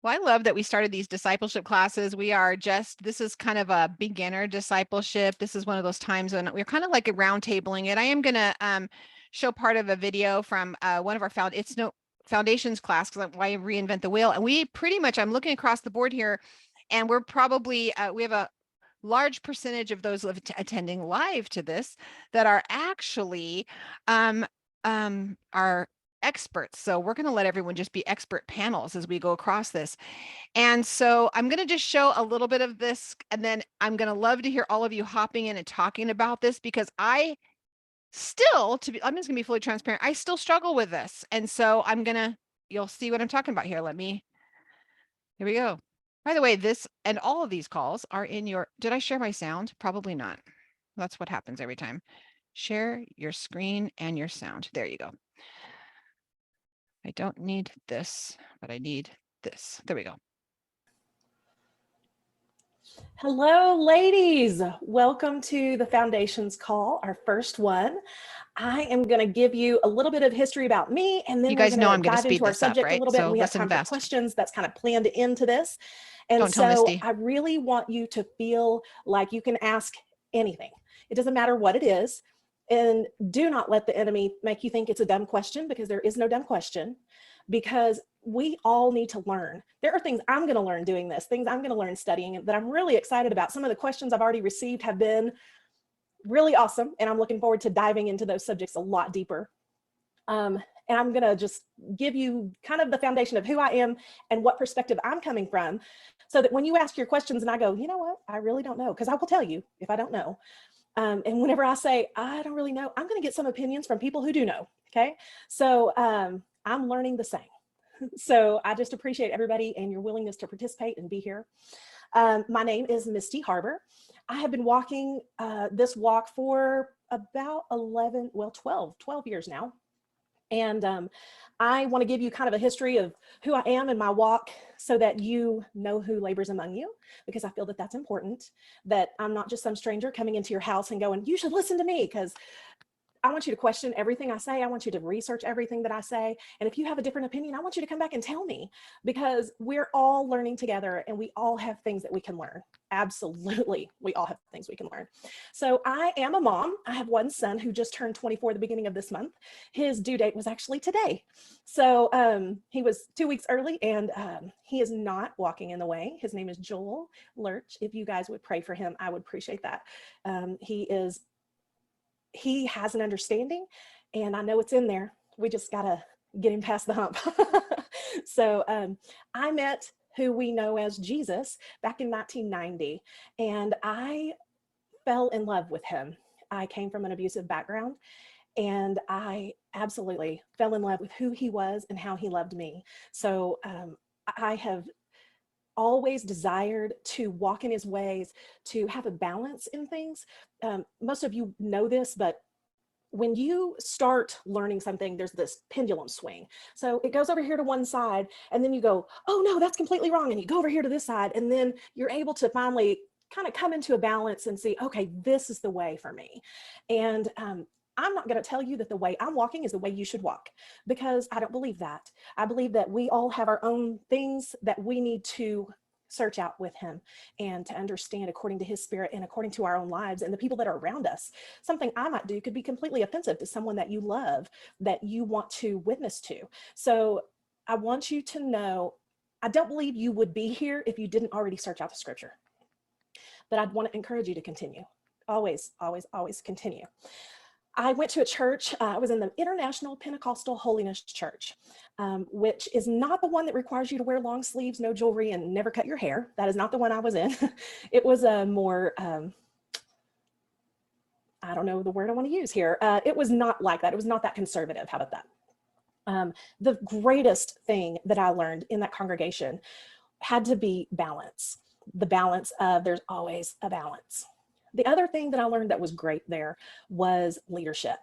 Well, I love that we started these discipleship classes. This is kind of a beginner discipleship. This is one of those times when we're kind of like a round tabling it. I am going to show part of a video from one of our foundations class, because why reinvent the wheel. And we pretty much, I'm looking across the board here, and we're probably, we have a large percentage of those attending live to this that are actually are experts. So we're going to let everyone just be expert panels as we go across this. And so I'm going to just show a little bit of this, and then I'm going to love to hear all of you hopping in and talking about this, because I'm just going to be fully transparent. I still struggle with this. And so you'll see what I'm talking about here. Here we go. By the way, this and all of these calls are did I share my sound? Probably not. That's what happens every time. Share your screen and your sound. There you go. I don't need this, but I need this. There we go. Hello, ladies. Welcome to the Foundations call, our first one. I am going to give you a little bit of history about me, and then you guys know I'm going to dive speed into our this up, subject right? a little bit. So And we have time for fast. questions. That's kind of planned into this. And Don't tell Misty. I really want you to feel like you can ask anything. It doesn't matter what it is. And do not let the enemy make you think it's a dumb question, because there is no dumb question. Because we all need to learn. There are things I'm going to learn doing this, things I'm going to learn studying that I'm really excited about. Some of the questions I've already received have been really awesome, and I'm looking forward to diving into those subjects a lot deeper. And I'm going to just give you kind of the foundation of who I am and what perspective I'm coming from, so that when you ask your questions and I go, you know what, I really don't know, because I will tell you if I don't know. And whenever I say, I don't really know, I'm going to get some opinions from people who do know. Okay. So I'm learning the same. So I just appreciate everybody and your willingness to participate and be here. My name is Misty Harbor. I have been walking this walk for about 12 years now. And I want to give you kind of a history of who I am in my walk, so that you know who labors among you, because I feel that that's important, that I'm not just some stranger coming into your house and going, you should listen to me, because I want you to question everything I say. I want you to research everything that I say. And if you have a different opinion, I want you to come back and tell me, because we're all learning together and we all have things that we can learn. Absolutely. We all have things we can learn. So I am a mom. I have one son who just turned 24 at the beginning of this month. His due date was actually today. So he was 2 weeks early, and he is not walking in the way. His name is Joel Lurch. If you guys would pray for him, I would appreciate that. He has an understanding, and I know it's in there. We just got to get him past the hump. So I met who we know as Jesus back in 1990, and I fell in love with him. I came from an abusive background, and I absolutely fell in love with who he was and how he loved me. So I have always desired to walk in his ways, to have a balance in things. Most of you know this, but when you start learning something, there's this pendulum swing. So it goes over here to one side, and then you go, oh no, that's completely wrong. And you go over here to this side, and then you're able to finally kind of come into a balance and see, okay, this is the way for me. And I'm not going to tell you that the way I'm walking is the way you should walk, because I don't believe that. I believe that we all have our own things that we need to search out with him, and to understand according to his spirit and according to our own lives and the people that are around us. Something I might do could be completely offensive to someone that you love, that you want to witness to. So I want you to know, I don't believe you would be here if you didn't already search out the scripture. But I'd want to encourage you to continue. Always, always, always continue. I went to a church. I was in the International Pentecostal Holiness Church, which is not the one that requires you to wear long sleeves, no jewelry, and never cut your hair. That is not the one I was in. It was a more, I don't know the word I want to use here. It was not like that. It was not that conservative. How about that? The greatest thing that I learned in that congregation had to be balance. The balance of, there's always a balance. The other thing that I learned that was great there was leadership.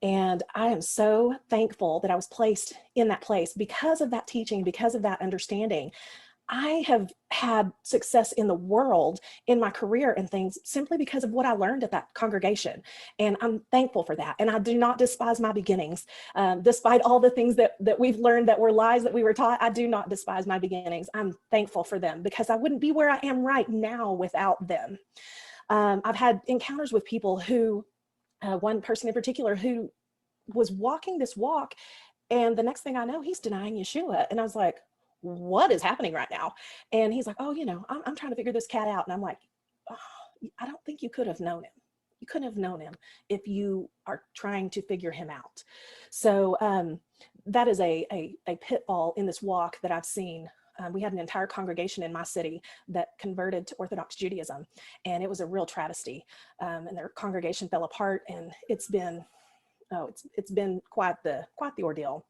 And I am so thankful that I was placed in that place because of that teaching, because of that understanding. I have had success in the world, in my career and things, simply because of what I learned at that congregation. And I'm thankful for that. And I do not despise my beginnings. Despite all the things that we've learned that were lies that we were taught, I do not despise my beginnings. I'm thankful for them because I wouldn't be where I am right now without them. I've had encounters with people who, one person in particular who was walking this walk, and the next thing I know, he's denying Yeshua. And I was like, what is happening right now? And he's like, oh, I'm trying to figure this cat out. And I'm like, oh, I don't think you could have known him. You couldn't have known him if you are trying to figure him out. So that is a pitfall in this walk that I've seen. We had an entire congregation in my city that converted to Orthodox Judaism, and it was a real travesty. And their congregation fell apart, and it's been quite the ordeal.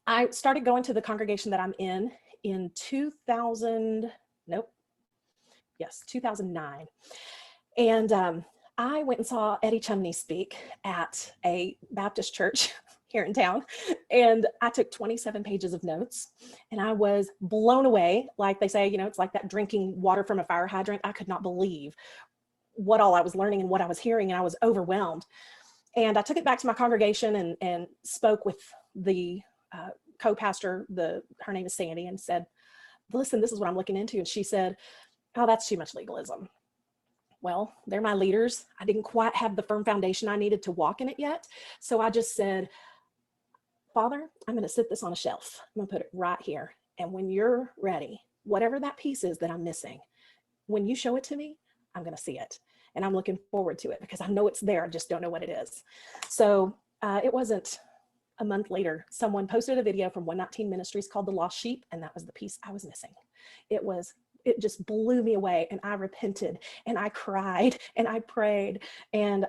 I started going to the congregation that I'm in 2009. And I went and saw Eddie Chumney speak at a Baptist church here in town. And I took 27 pages of notes, and I was blown away. Like they say, it's like that drinking water from a fire hydrant. I could not believe what all I was learning and what I was hearing, and I was overwhelmed. And I took it back to my congregation and spoke with the co-pastor, her name is Sandy, and said, listen, this is what I'm looking into. And she said, oh, that's too much legalism. Well, they're my leaders. I didn't quite have the firm foundation I needed to walk in it yet. So I just said, Father, I'm going to sit this on a shelf. I'm going to put it right here. And when you're ready, whatever that piece is that I'm missing, when you show it to me, I'm going to see it. And I'm looking forward to it because I know it's there. I just don't know what it is. So it wasn't a month later, someone posted a video from 119 Ministries called The Lost Sheep. And that was the piece I was missing. It just blew me away. And I repented and I cried and I prayed. And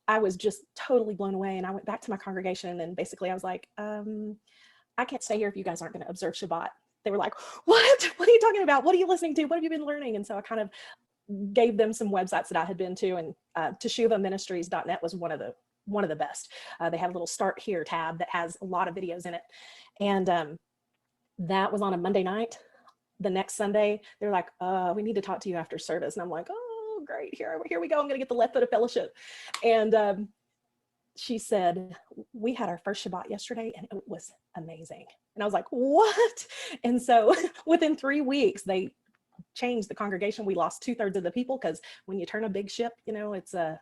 I was just totally blown away. And I went back to my congregation and basically I was like, I can't stay here if you guys aren't going to observe Shabbat. They were like, what are you talking about? What are you listening to? What have you been learning? And so I kind of gave them some websites that I had been to, and teshuvaministries.net was one of the best. They have a little start here tab that has a lot of videos in it. And that was on a Monday night. The next Sunday, they're like, we need to talk to you after service. And I'm like, oh, great. Here we go. I'm going to get the left foot of fellowship. And she said, we had our first Shabbat yesterday and it was amazing. And I was like, what? And so within 3 weeks, they changed the congregation. We lost 2/3 of the people because when you turn a big ship, it's a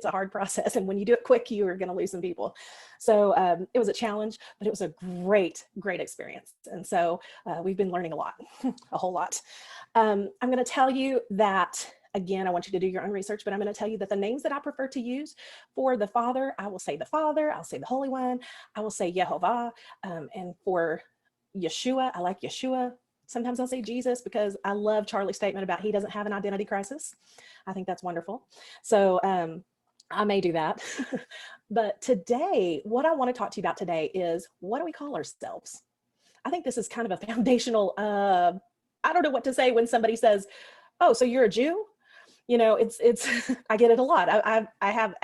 hard process. And when you do it quick, you are going to lose some people. So it was a challenge, but it was a great experience. And so we've been learning a lot, a whole lot. I'm going to tell you that, again, I want you to do your own research, but I'm going to tell you that the names that I prefer to use for the Father, I will say the Father, I'll say the Holy One, I will say Yehovah. And for Yeshua, I like Yeshua. Sometimes I'll say Jesus because I love Charlie's statement about he doesn't have an identity crisis. I think that's wonderful. So I may do that. But today, what I want to talk to you about today is, what do we call ourselves? I think this is kind of a foundational, I don't know what to say when somebody says, oh, so you're a Jew? It's I get it a lot. I have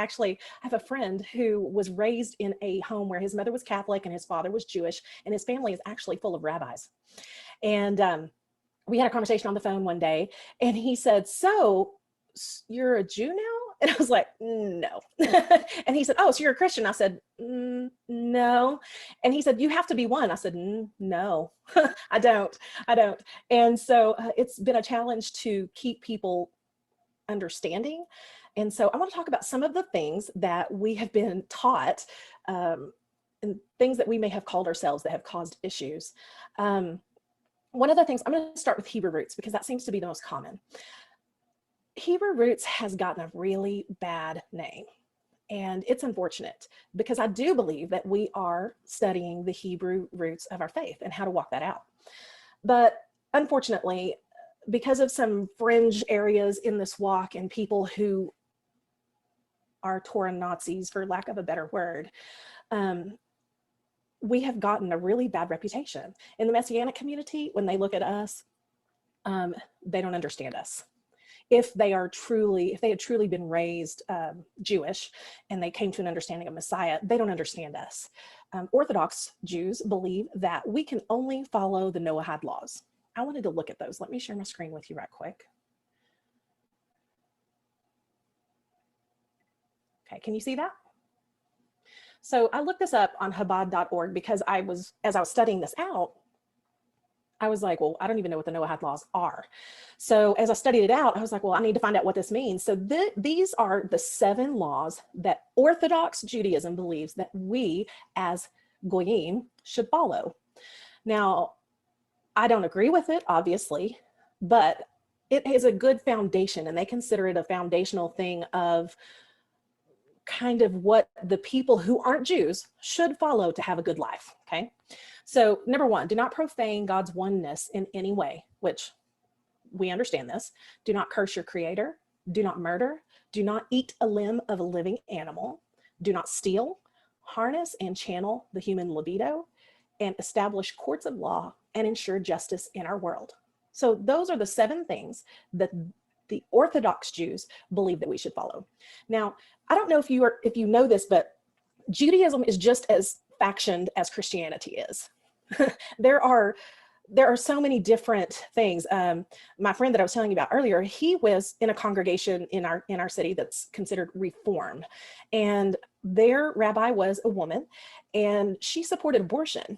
a friend who was raised in a home where his mother was Catholic and his father was Jewish, and his family is actually full of rabbis. And we had a conversation on the phone one day, and he said, so you're a Jew now? And I was like, no. And he said, oh, so you're a Christian? I said, no. And he said, you have to be one. I said, no, I don't. And so it's been a challenge to keep people understanding. And so I want to talk about some of the things that we have been taught, and things that we may have called ourselves that have caused issues. One of the things, I'm going to start with Hebrew roots because that seems to be the most common. Hebrew roots has gotten a really bad name. And it's unfortunate because I do believe that we are studying the Hebrew roots of our faith and how to walk that out. But unfortunately, because of some fringe areas in this walk and people who are Torah Nazis, for lack of a better word, we have gotten a really bad reputation. In the Messianic community, when they look at us, they don't understand us. if they had truly been raised Jewish and they came to an understanding of Messiah, they don't understand us. Orthodox Jews believe that we can only follow the Noahide laws. I wanted to look at those. Let me share my screen with you right quick. Okay, can you see that? So I looked this up on Chabad.org because as I was studying this out, I was like, well, I don't even know what the Noahide laws are. So as I studied it out, I was like, well, I need to find out what this means. So these are the 7 laws that Orthodox Judaism believes that we as Goyim should follow. Now, I don't agree with it, obviously, but it is a good foundation, and they consider it a foundational thing of kind of what the people who aren't Jews should follow to have a good life, okay? So number 1, do not profane God's oneness in any way, which we understand this. Do not curse your creator. Do not murder. Do not eat a limb of a living animal. Do not steal, harness and channel the human libido, and establish courts of law and ensure justice in our world. So those are the 7 things that the Orthodox Jews believe that we should follow. Now, I don't know if you know this, but Judaism is just as factioned as Christianity is. There are so many different things. My friend that I was telling you about earlier, he was in a congregation in our city that's considered Reformed, and their rabbi was a woman, and she supported abortion.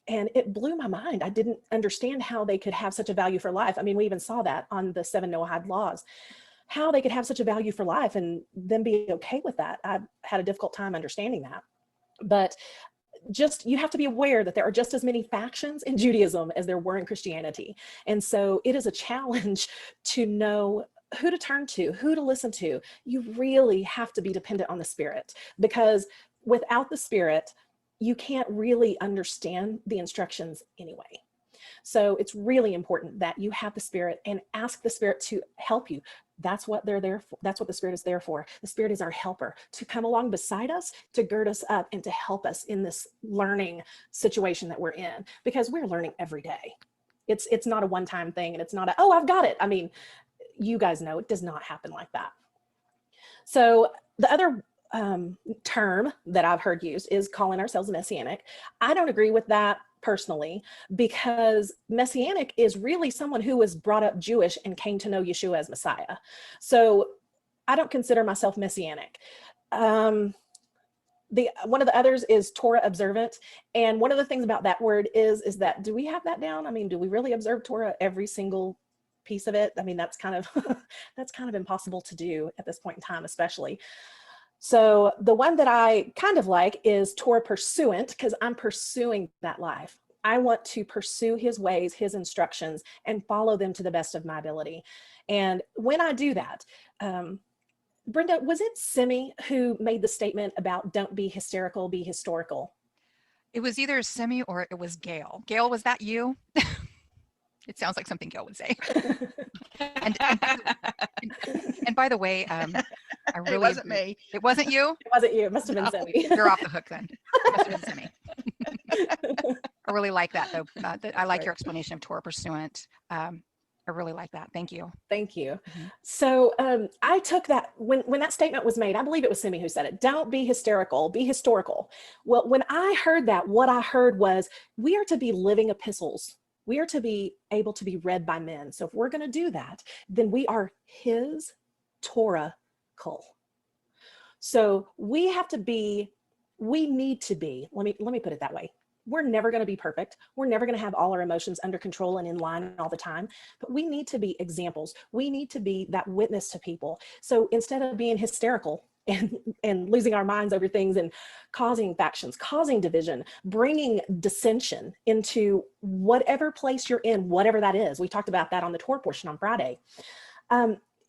And it blew my mind. I didn't understand how they could have such a value for life. I mean, we even saw that on the 7 Noahide laws, how they could have such a value for life and then be okay with that. I had a difficult time understanding that. But you have to be aware that there are just as many factions in Judaism as there were in Christianity. And so it is a challenge to know who to turn to, who to listen to. You really have to be dependent on the Spirit, because without the Spirit, you can't really understand the instructions anyway. So it's really important that you have the Spirit and ask the Spirit to help you. That's what they're there for. That's what the Spirit is there for. The Spirit is our helper, to come along beside us, to gird us up, and to help us in this learning situation that we're in, because we're learning every day. It's not a one-time thing, and it's not oh, I've got it. I mean, you guys know it does not happen like that. So the other term that I've heard used is calling ourselves messianic. I don't agree with that personally, because messianic is really someone who was brought up Jewish and came to know Yeshua as Messiah. So I don't consider myself messianic. One of the others is Torah observant. And one of the things about that word is that, do we have that down? I mean, do we really observe Torah every single piece of it? I mean, that's kind of that's kind of impossible to do at this point in time, especially. So the one that I kind of like is Torah pursuant, because I'm pursuing that life. I want to pursue his ways, his instructions, and follow them to the best of my ability. And when I do that, Brenda, was it Simi who made the statement about don't be hysterical, be historical? It was either Simi or it was Gail. Gail, was that you? It sounds like something Gail would say. And by the way, I really It wasn't agree. me. It wasn't you? It wasn't you. It must have been Simi. You're off the hook then. It must have been Simi. I really like that, though. I like your explanation of Torah pursuant. I really like that. Thank you. Thank you. Mm-hmm. So I took that, when that statement was made, I believe it was Simi who said it, don't be hysterical, be historical. Well, when I heard that, what I heard was, we are to be living epistles. We are to be able to be read by men. So if we're going to do that, then we are his Torah cul. So we need to be, let me put it that way. We're never going to be perfect. We're never going to have all our emotions under control and in line all the time, but we need to be examples. We need to be that witness to people. So instead of being hysterical and losing our minds over things and causing factions, causing division, bringing dissension into whatever place you're in, whatever that is. We talked about that on the Torah portion on Friday.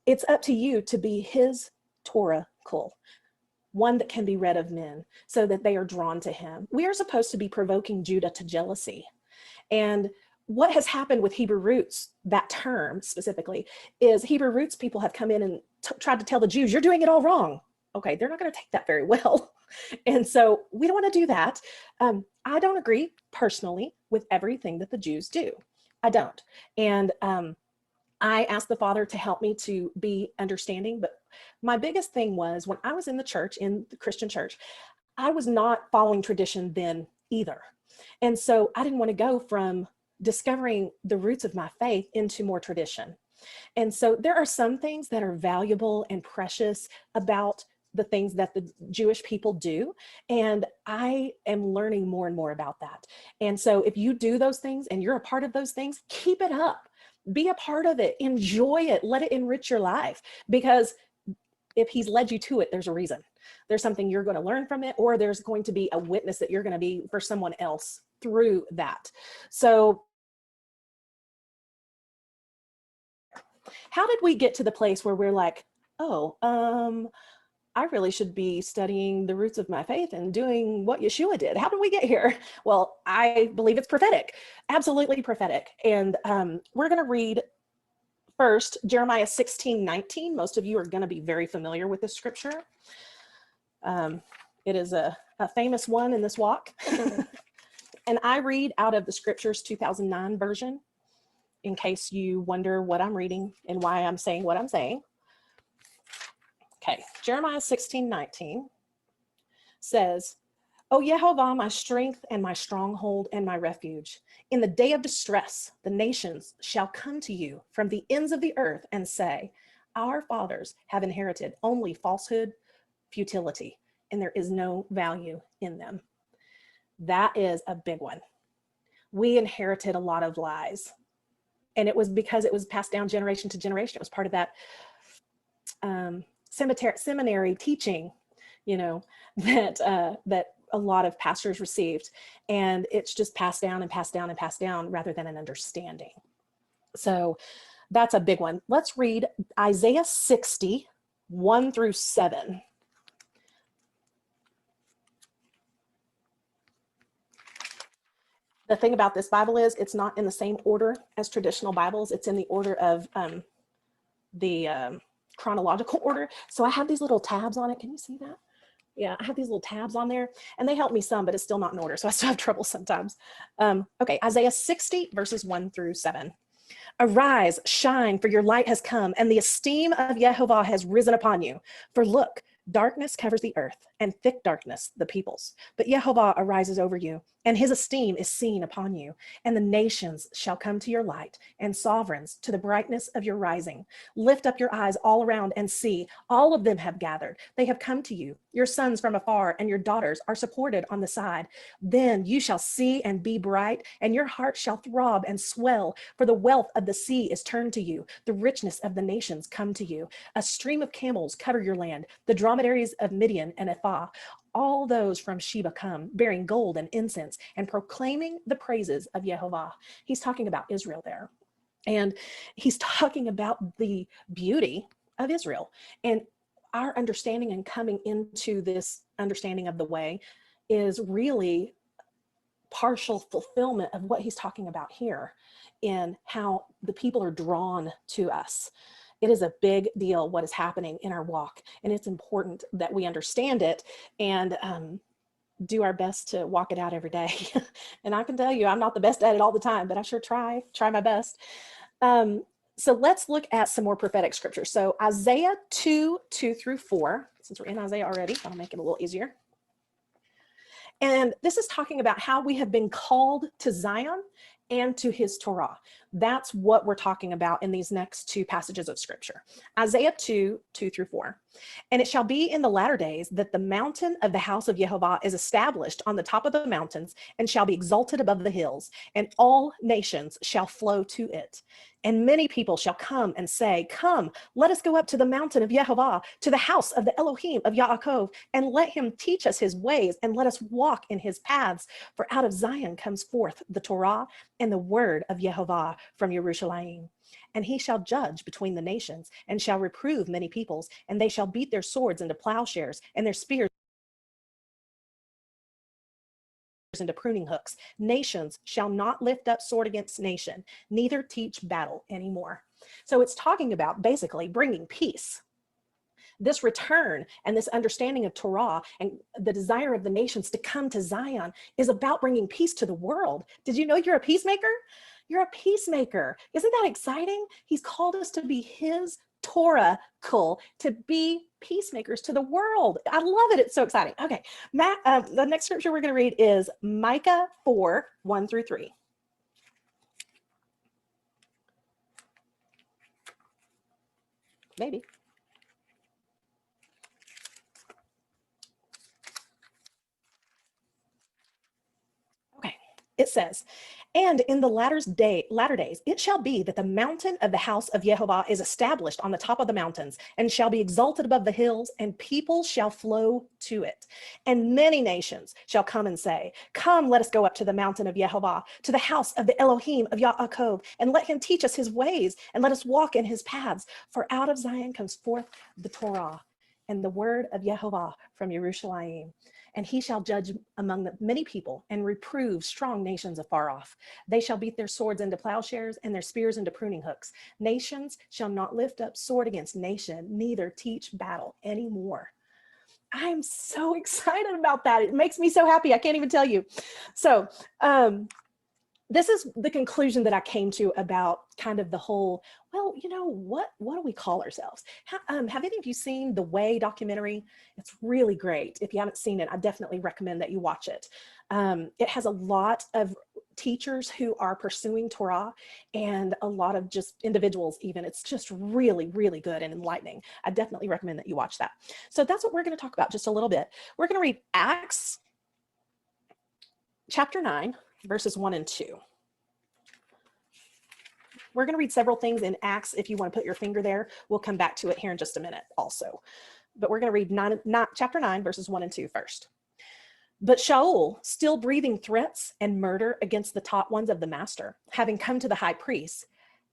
It's up to you to be his Torah kul, one that can be read of men so that they are drawn to him. We are supposed to be provoking Judah to jealousy. And what has happened with Hebrew roots, that term specifically, is Hebrew roots people have come in and tried to tell the Jews, you're doing it all wrong. Okay, they're not going to take that very well. And so we don't want to do that. I don't agree personally with everything that the Jews do. I don't. And I asked the Father to help me to be understanding. But my biggest thing was when I was in the church, in the Christian church, I was not following tradition then either. And so I didn't want to go from discovering the roots of my faith into more tradition. And so there are some things that are valuable and precious about the things that the Jewish people do. And I am learning more and more about that. And so if you do those things and you're a part of those things, keep it up. Be a part of it. Enjoy it. Let it enrich your life. Because if he's led you to it, there's a reason. There's something you're going to learn from it, or there's going to be a witness that you're going to be for someone else through that. So how did we get to the place where we're like, oh, I really should be studying the roots of my faith and doing what Yeshua did? How did we get here? Well, I believe it's prophetic, absolutely prophetic. And we're going to read first Jeremiah 16:19. Most of you are going to be very familiar with this scripture. It is a famous one in this walk. And I read out of the Scriptures 2009 version, in case you wonder what I'm reading and why I'm saying what I'm saying. Okay, Jeremiah 16:19 says, O Yehovah, my strength and my stronghold and my refuge, in the day of distress, the nations shall come to you from the ends of the earth and say, our fathers have inherited only falsehood, futility, and there is no value in them. That is a big one. We inherited a lot of lies. And it was because it was passed down generation to generation. It was part of that seminary teaching, you know, that a lot of pastors received. And it's just passed down and passed down and passed down rather than an understanding. So that's a big one. Let's read Isaiah 60, 1-7. The thing about this Bible is it's not in the same order as traditional Bibles. It's in the order of the chronological order. So I have these little tabs on it. Can you see that? Yeah, I have these little tabs on there and they help me some, but it's still not in order. So I still have trouble sometimes. Okay, Isaiah 60 verses 1-7. Arise, shine, for your light has come, and the esteem of Yehovah has risen upon you. For look, darkness covers the earth, and thick darkness the peoples. But Yehovah arises over you, and his esteem is seen upon you. And the nations shall come to your light, and sovereigns to the brightness of your rising. Lift up your eyes all around and see, all of them have gathered. They have come to you. Your sons from afar and your daughters are supported on the side. Then you shall see and be bright, and your heart shall throb and swell, for the wealth of the sea is turned to you. The richness of the nations come to you. A stream of camels cover your land. The dromedaries of Midian and Ephah, all those from Sheba come, bearing gold and incense and proclaiming the praises of Yehovah. He's talking about Israel there. And he's talking about the beauty of Israel. And our understanding and coming into this understanding of the way is really partial fulfillment of what he's talking about here in how the people are drawn to us. It is a big deal what is happening in our walk, and it's important that we understand it and do our best to walk it out every day. And I can tell you, I'm not the best at it all the time, but I sure try my best. So let's look at some more prophetic scripture. So Isaiah 2:2-4, since we're in Isaiah already, I'll make it a little easier. And this is talking about how we have been called to Zion and to his Torah. That's what we're talking about in these next two passages of scripture. Isaiah 2:2-4. And it shall be in the latter days that the mountain of the house of Yehovah is established on the top of the mountains and shall be exalted above the hills, and all nations shall flow to it. And many people shall come and say, come, let us go up to the mountain of Yehovah, to the house of the Elohim of Yaakov, and let him teach us his ways, and let us walk in his paths. For out of Zion comes forth the Torah and the word of Yehovah from Jerusalem. And he shall judge between the nations, and shall reprove many peoples, and they shall beat their swords into plowshares, and their spears into pruning hooks. Nations shall not lift up sword against nation, neither teach battle anymore. So it's talking about basically bringing peace. This return and this understanding of Torah and the desire of the nations to come to Zion is about bringing peace to the world. Did you know you're a peacemaker? You're a peacemaker. Isn't that exciting? He's called us to be his Torah kul, to be peacemakers to the world. I love it. It's so exciting. Okay, Matt, the next scripture we're going to read is Micah 4, 1 through 3. Maybe. Okay, it says, and in the latter days, it shall be that the mountain of the house of Jehovah is established on the top of the mountains and shall be exalted above the hills, and people shall flow to it. And many nations shall come and say, come, let us go up to the mountain of Jehovah, to the house of the Elohim of Yaakov, and let him teach us his ways, and let us walk in his paths. For out of Zion comes forth the Torah and the word of Jehovah from Jerusalem. And he shall judge among the many people and reprove strong nations afar off. They shall beat their swords into plowshares and their spears into pruning hooks. Nations shall not lift up sword against nation, neither teach battle anymore. I'm so excited about that. It makes me so happy. I can't even tell you. So, this is the conclusion that I came to about kind of the whole, well, you know, what do we call ourselves? Have any of you seen the Way documentary? It's really great. If you haven't seen it, I definitely recommend that you watch it. It has a lot of teachers who are pursuing Torah and a lot of just individuals even. It's just really, really good and enlightening. I definitely recommend that you watch that. So that's what we're going to talk about just a little bit. We're going to read Acts chapter 9. Verses 1 and 2. We're going to read several things in Acts. If you want to put your finger there, we'll come back to it here in just a minute also. But we're going to read chapter 9, verses 1 and 2 first. But Shaul, still breathing threats and murder against the taught ones of the master, having come to the high priest,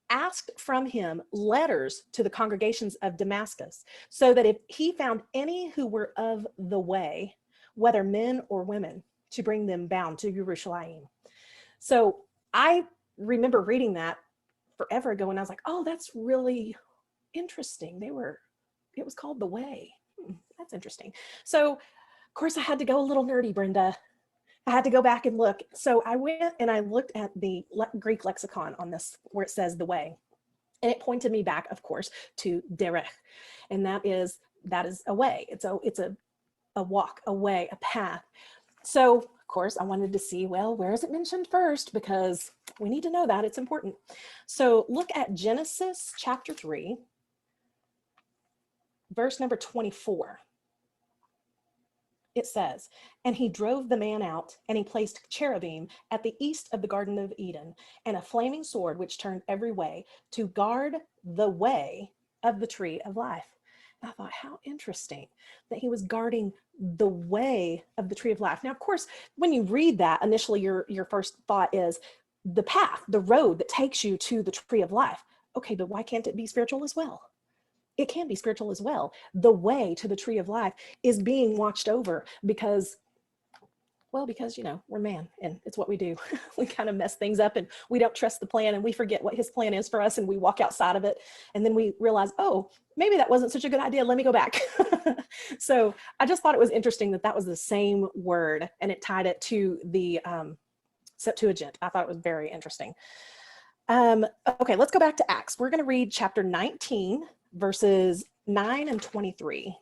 asked from him letters to the congregations of Damascus, so that if he found any who were of the way, whether men or women, to bring them bound to Jerusalem. So I remember reading that forever ago, and I was like, oh, that's really interesting. It was called The Way. That's interesting. So, of course, I had to go a little nerdy, Brenda. I had to go back and look. So I went and I looked at the Greek lexicon on this, where it says The Way. And it pointed me back, of course, to derech. And that is a way. It's a walk, a way, a path. So, of course, I wanted to see, well, where is it mentioned first? Because we need to know that. It's important. So look at Genesis chapter 3, verse number 24. It says, and he drove the man out, and he placed cherubim at the east of the Garden of Eden, and a flaming sword which turned every way to guard the way of the tree of life. And I thought, how interesting that he was guarding the way of the tree of life. Now, of course, when you read that, initially your first thought is the path, the road that takes you to the tree of life. Okay, but why can't it be spiritual as well? It can be spiritual as well. The way to the tree of life is being watched over because, you know, we're man and it's what we do. We kind of mess things up and we don't trust the plan and we forget what his plan is for us and we walk outside of it. And then we realize, oh, maybe that wasn't such a good idea. Let me go back. So I just thought it was interesting that was the same word and it tied it to the Septuagint. I thought it was very interesting. Okay, let's go back to Acts. We're going to read chapter 19, verses 9 and 23.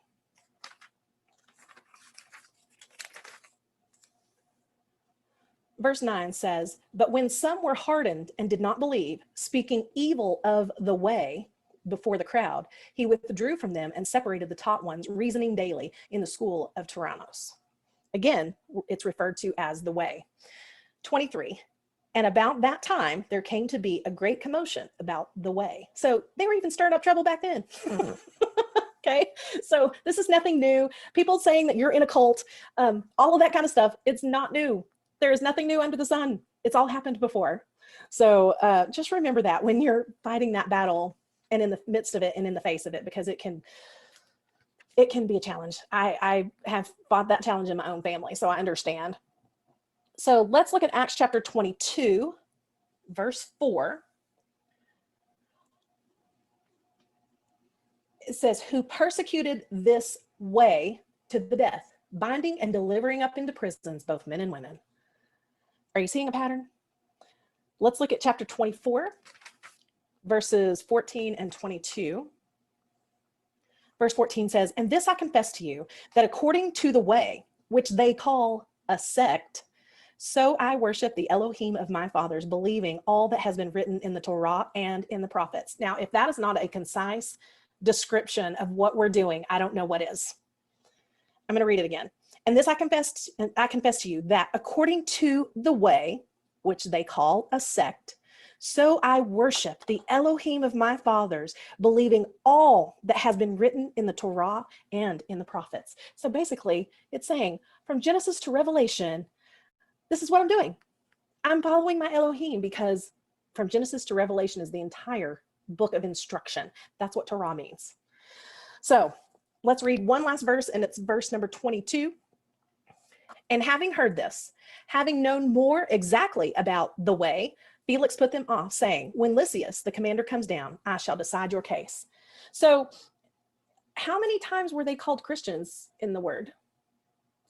Verse 9 says, but when some were hardened and did not believe, speaking evil of the way before the crowd, he withdrew from them and separated the taught ones, reasoning daily in the school of Tyrannos. Again, it's referred to as the way. 23. And about that time, there came to be a great commotion about the way. So they were even stirring up trouble back then. Okay, so this is nothing new. People saying that you're in a cult, all of that kind of stuff, it's not new. There is nothing new under the sun. It's all happened before. So just remember that when you're fighting that battle and in the midst of it and in the face of it, because it can be a challenge. I have fought that challenge in my own family, so I understand. So let's look at Acts chapter 22, verse 4. it says, who persecuted this way to the death, binding and delivering up into prisons both men and women. Are you seeing a pattern? Let's look at chapter 24, verses 14 and 22. Verse 14 says, and this I confess to you, that according to the way, which they call a sect, so I worship the Elohim of my fathers, believing all that has been written in the Torah and in the prophets. Now, if that is not a concise description of what we're doing, I don't know what is. I'm going to read it again. And this I confess to you, that according to the way, which they call a sect, so I worship the Elohim of my fathers, believing all that has been written in the Torah and in the prophets. So basically, it's saying from Genesis to Revelation, this is what I'm doing. I'm following my Elohim, because from Genesis to Revelation is the entire book of instruction. That's what Torah means. So let's read one last verse, and it's verse number 22. And having heard this, having known more exactly about the way, Felix put them off, saying, when Lysias, the commander, comes down, I shall decide your case. So how many times were they called Christians in the word?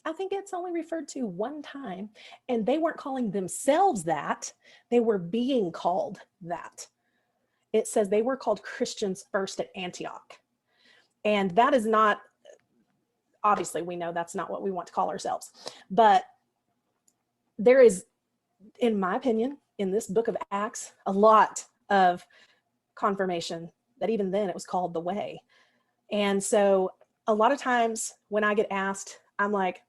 I think it's only referred to one time, and they weren't calling themselves that. They were being called that. It says they were called Christians first at Antioch. And that is not, obviously we know that's not what we want to call ourselves, but there is, in my opinion, in this book of Acts, a lot of confirmation that even then it was called the way. And so a lot of times when I get asked, I'm like,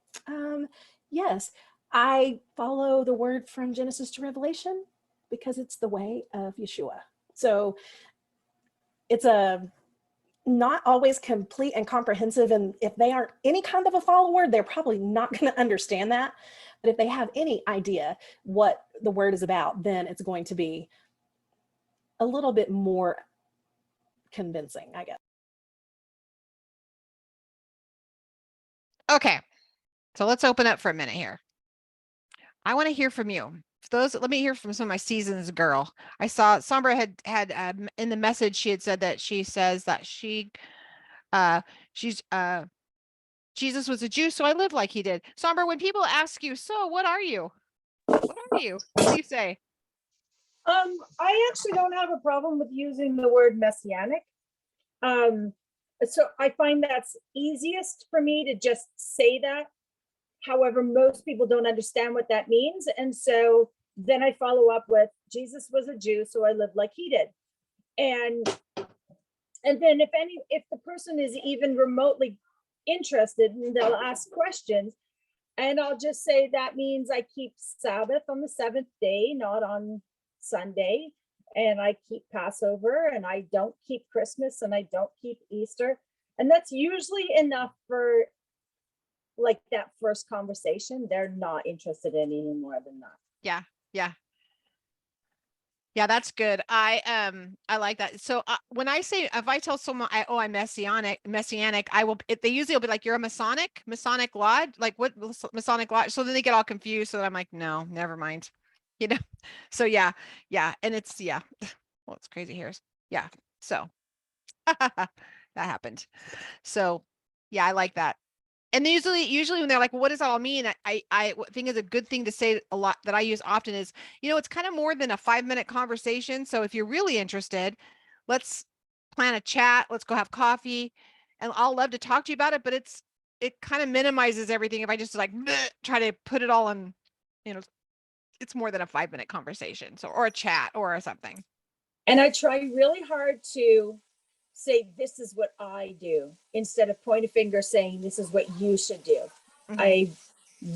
yes, I follow the word from Genesis to Revelation because it's the way of Yeshua. So it's a not always complete and comprehensive. And if they aren't any kind of a follower, they're probably not going to understand that. But if they have any idea what the word is about, then it's going to be a little bit more convincing, I guess. Okay. So let's open up for a minute here. I want to hear from you. Let me hear from some of my seasons girl. I saw Sombra had in the message, she had said that she says that she's Jesus was a Jew, so I lived like he did. Sombra, when people ask you, so what are you? What are you? What do you say? I actually don't have a problem with using the word messianic. So I find that's easiest for me to just say that. However, most people don't understand what that means. And so then I follow up with Jesus was a Jew, so I lived like he did. And then if the person is even remotely interested, they'll ask questions. And I'll just say that means I keep Sabbath on the seventh day, not on Sunday. And I keep Passover, and I don't keep Christmas, and I don't keep Easter. And that's usually enough for like that first conversation. They're not interested in any more than that. Yeah. Yeah, that's good. I like that. So when I say, if I tell someone, I'm messianic, they usually will be like, you're a Masonic lodge, like what Masonic lodge? So then they get all confused. So I'm like, no, never mind. You know. So yeah, and it's well, it's crazy here. Yeah. So that happened. So yeah, I like that. And usually when they're like, well, what does that all mean? I think is a good thing to say a lot that I use often is, it's kind of more than a 5-minute conversation. So if you're really interested, let's plan a chat. Let's go have coffee, and I'll love to talk to you about it. But it kind of minimizes everything if I just like try to put it all in, it's more than a 5-minute conversation. So, or a chat or something. And I try really hard to say, this is what I do, instead of point a finger saying, this is what you should do. Mhm. I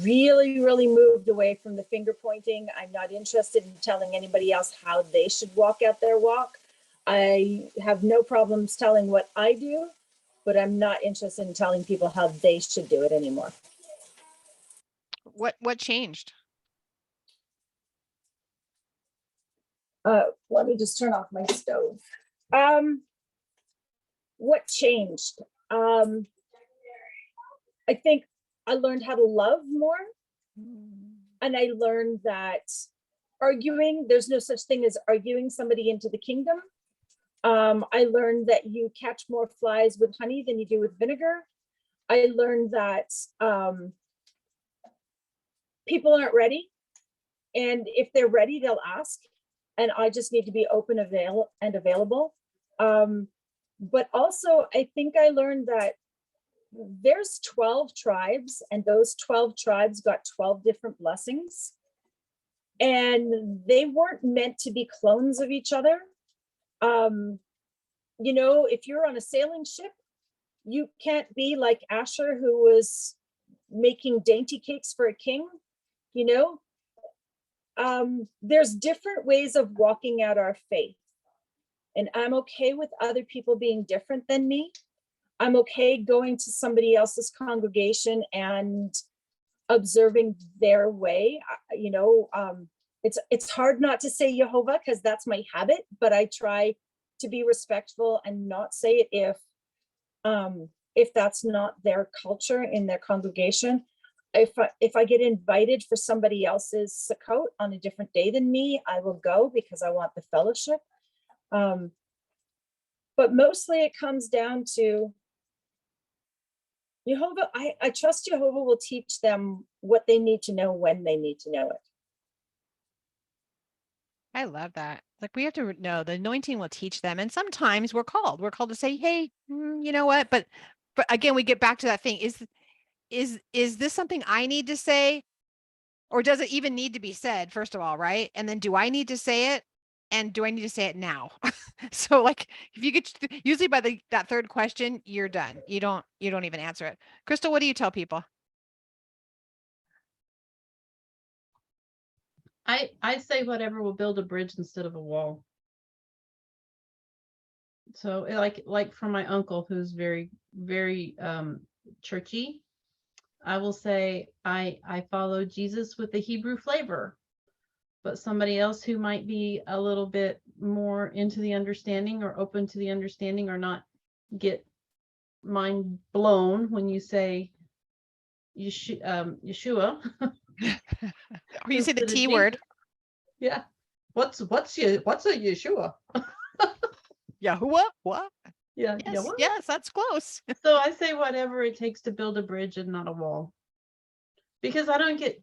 really, really moved away from the finger pointing. I'm not interested in telling anybody else how they should walk out their walk. I have no problems telling what I do, but I'm not interested in telling people how they should do it anymore. What changed? Let me just turn off my stove. What changed? I think I learned how to love more. And I learned that there's no such thing as arguing somebody into the kingdom. I learned that you catch more flies with honey than you do with vinegar. I learned that people aren't ready. And if they're ready, they'll ask. And I just need to be open and available. But also, I think I learned that there's 12 tribes, and those 12 tribes got 12 different blessings. And they weren't meant to be clones of each other. You know, if you're on a sailing ship, you can't be like Asher, who was making dainty cakes for a king, you know. There's different ways of walking out our faith. And I'm okay with other people being different than me. I'm okay going to somebody else's congregation and observing their way. You know, it's hard not to say Jehovah because that's my habit, but I try to be respectful and not say it if that's not their culture in their congregation. If I get invited for somebody else's Sukkot on a different day than me, I will go because I want the fellowship. But mostly it comes down to Jehovah. I trust Jehovah will teach them what they need to know when they need to know it. I love that. Like we have to know the anointing will teach them. And sometimes we're called to say, hey, you know what? But again, we get back to that thing. Is this something I need to say? Or does it even need to be said, first of all, right? And then do I need to say it? And do I need to say it now? So like if you get usually by that third question, you're done. You don't even answer it. Crystal, what do you tell people? I say whatever will build a bridge instead of a wall. So like for my uncle, who's very, very churchy, I will say I follow Jesus with the Hebrew flavor, but somebody else who might be a little bit more into the understanding or open to the understanding or not get mind blown when you say Yeshua. Or you say the instead of T Jesus. word. Yeah. What's a Yeshua? Yahuwah? What? Yeah. Yes, Yeah. What? yes, that's close. So I say whatever it takes to build a bridge and not a wall. Because I don't get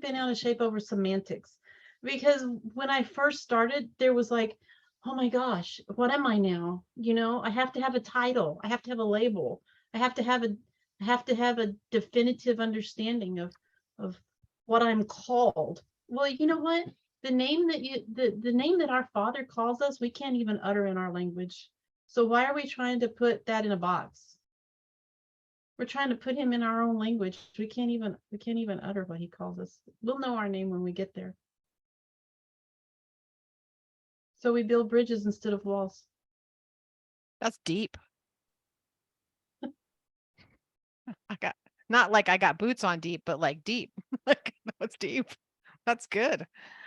bent out of shape over semantics. Because when I first started, there was like, oh my gosh, what am I now? You know, I have to have a title, I have to have a label, I have to have a definitive understanding of what I'm called. Well, you know what? The name that our Father calls us, we can't even utter in our language. So why are we trying to put that in a box? We're trying to put him in our own language. We can't even utter what he calls us. We'll know our name when we get there. So we build bridges instead of walls. That's deep. Not like I got boots on deep, but like deep. Like that's deep. That's good.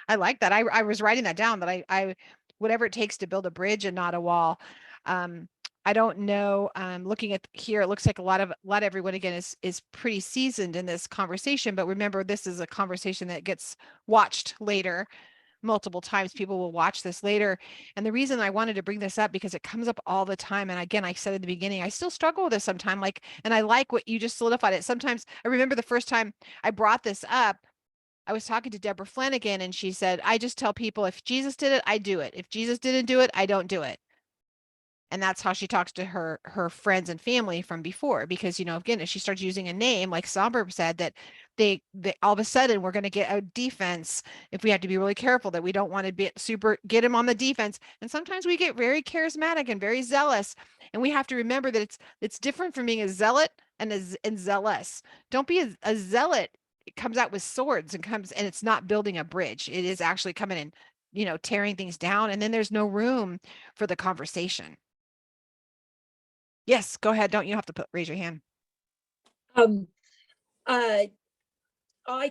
I like that. I was writing that down that I whatever it takes to build a bridge and not a wall. I don't know. Looking at here, it looks like a lot of everyone again is pretty seasoned in this conversation. But remember, this is a conversation that gets watched later multiple times. People will watch this later. And the reason I wanted to bring this up because it comes up all the time. And again, I said at the beginning, I still struggle with this sometimes. Like, and I like what you just solidified it. Sometimes I remember the first time I brought this up, I was talking to Deborah Flanagan and she said, I just tell people if Jesus did it, I do it. If Jesus didn't do it, I don't do it. And that's how she talks to her friends and family from before, because, you know, again, if she starts using a name, like Somber said, that they all of a sudden we're going to get a defense. If we have to be really careful that we don't want to get him on the defense. And sometimes we get very charismatic and very zealous. And we have to remember that it's different from being a zealot and zealous. Don't be a zealot. It comes out with swords and it's not building a bridge. It is actually coming in, you know, tearing things down. And then there's no room for the conversation. Yes, go ahead. You have to raise your hand. I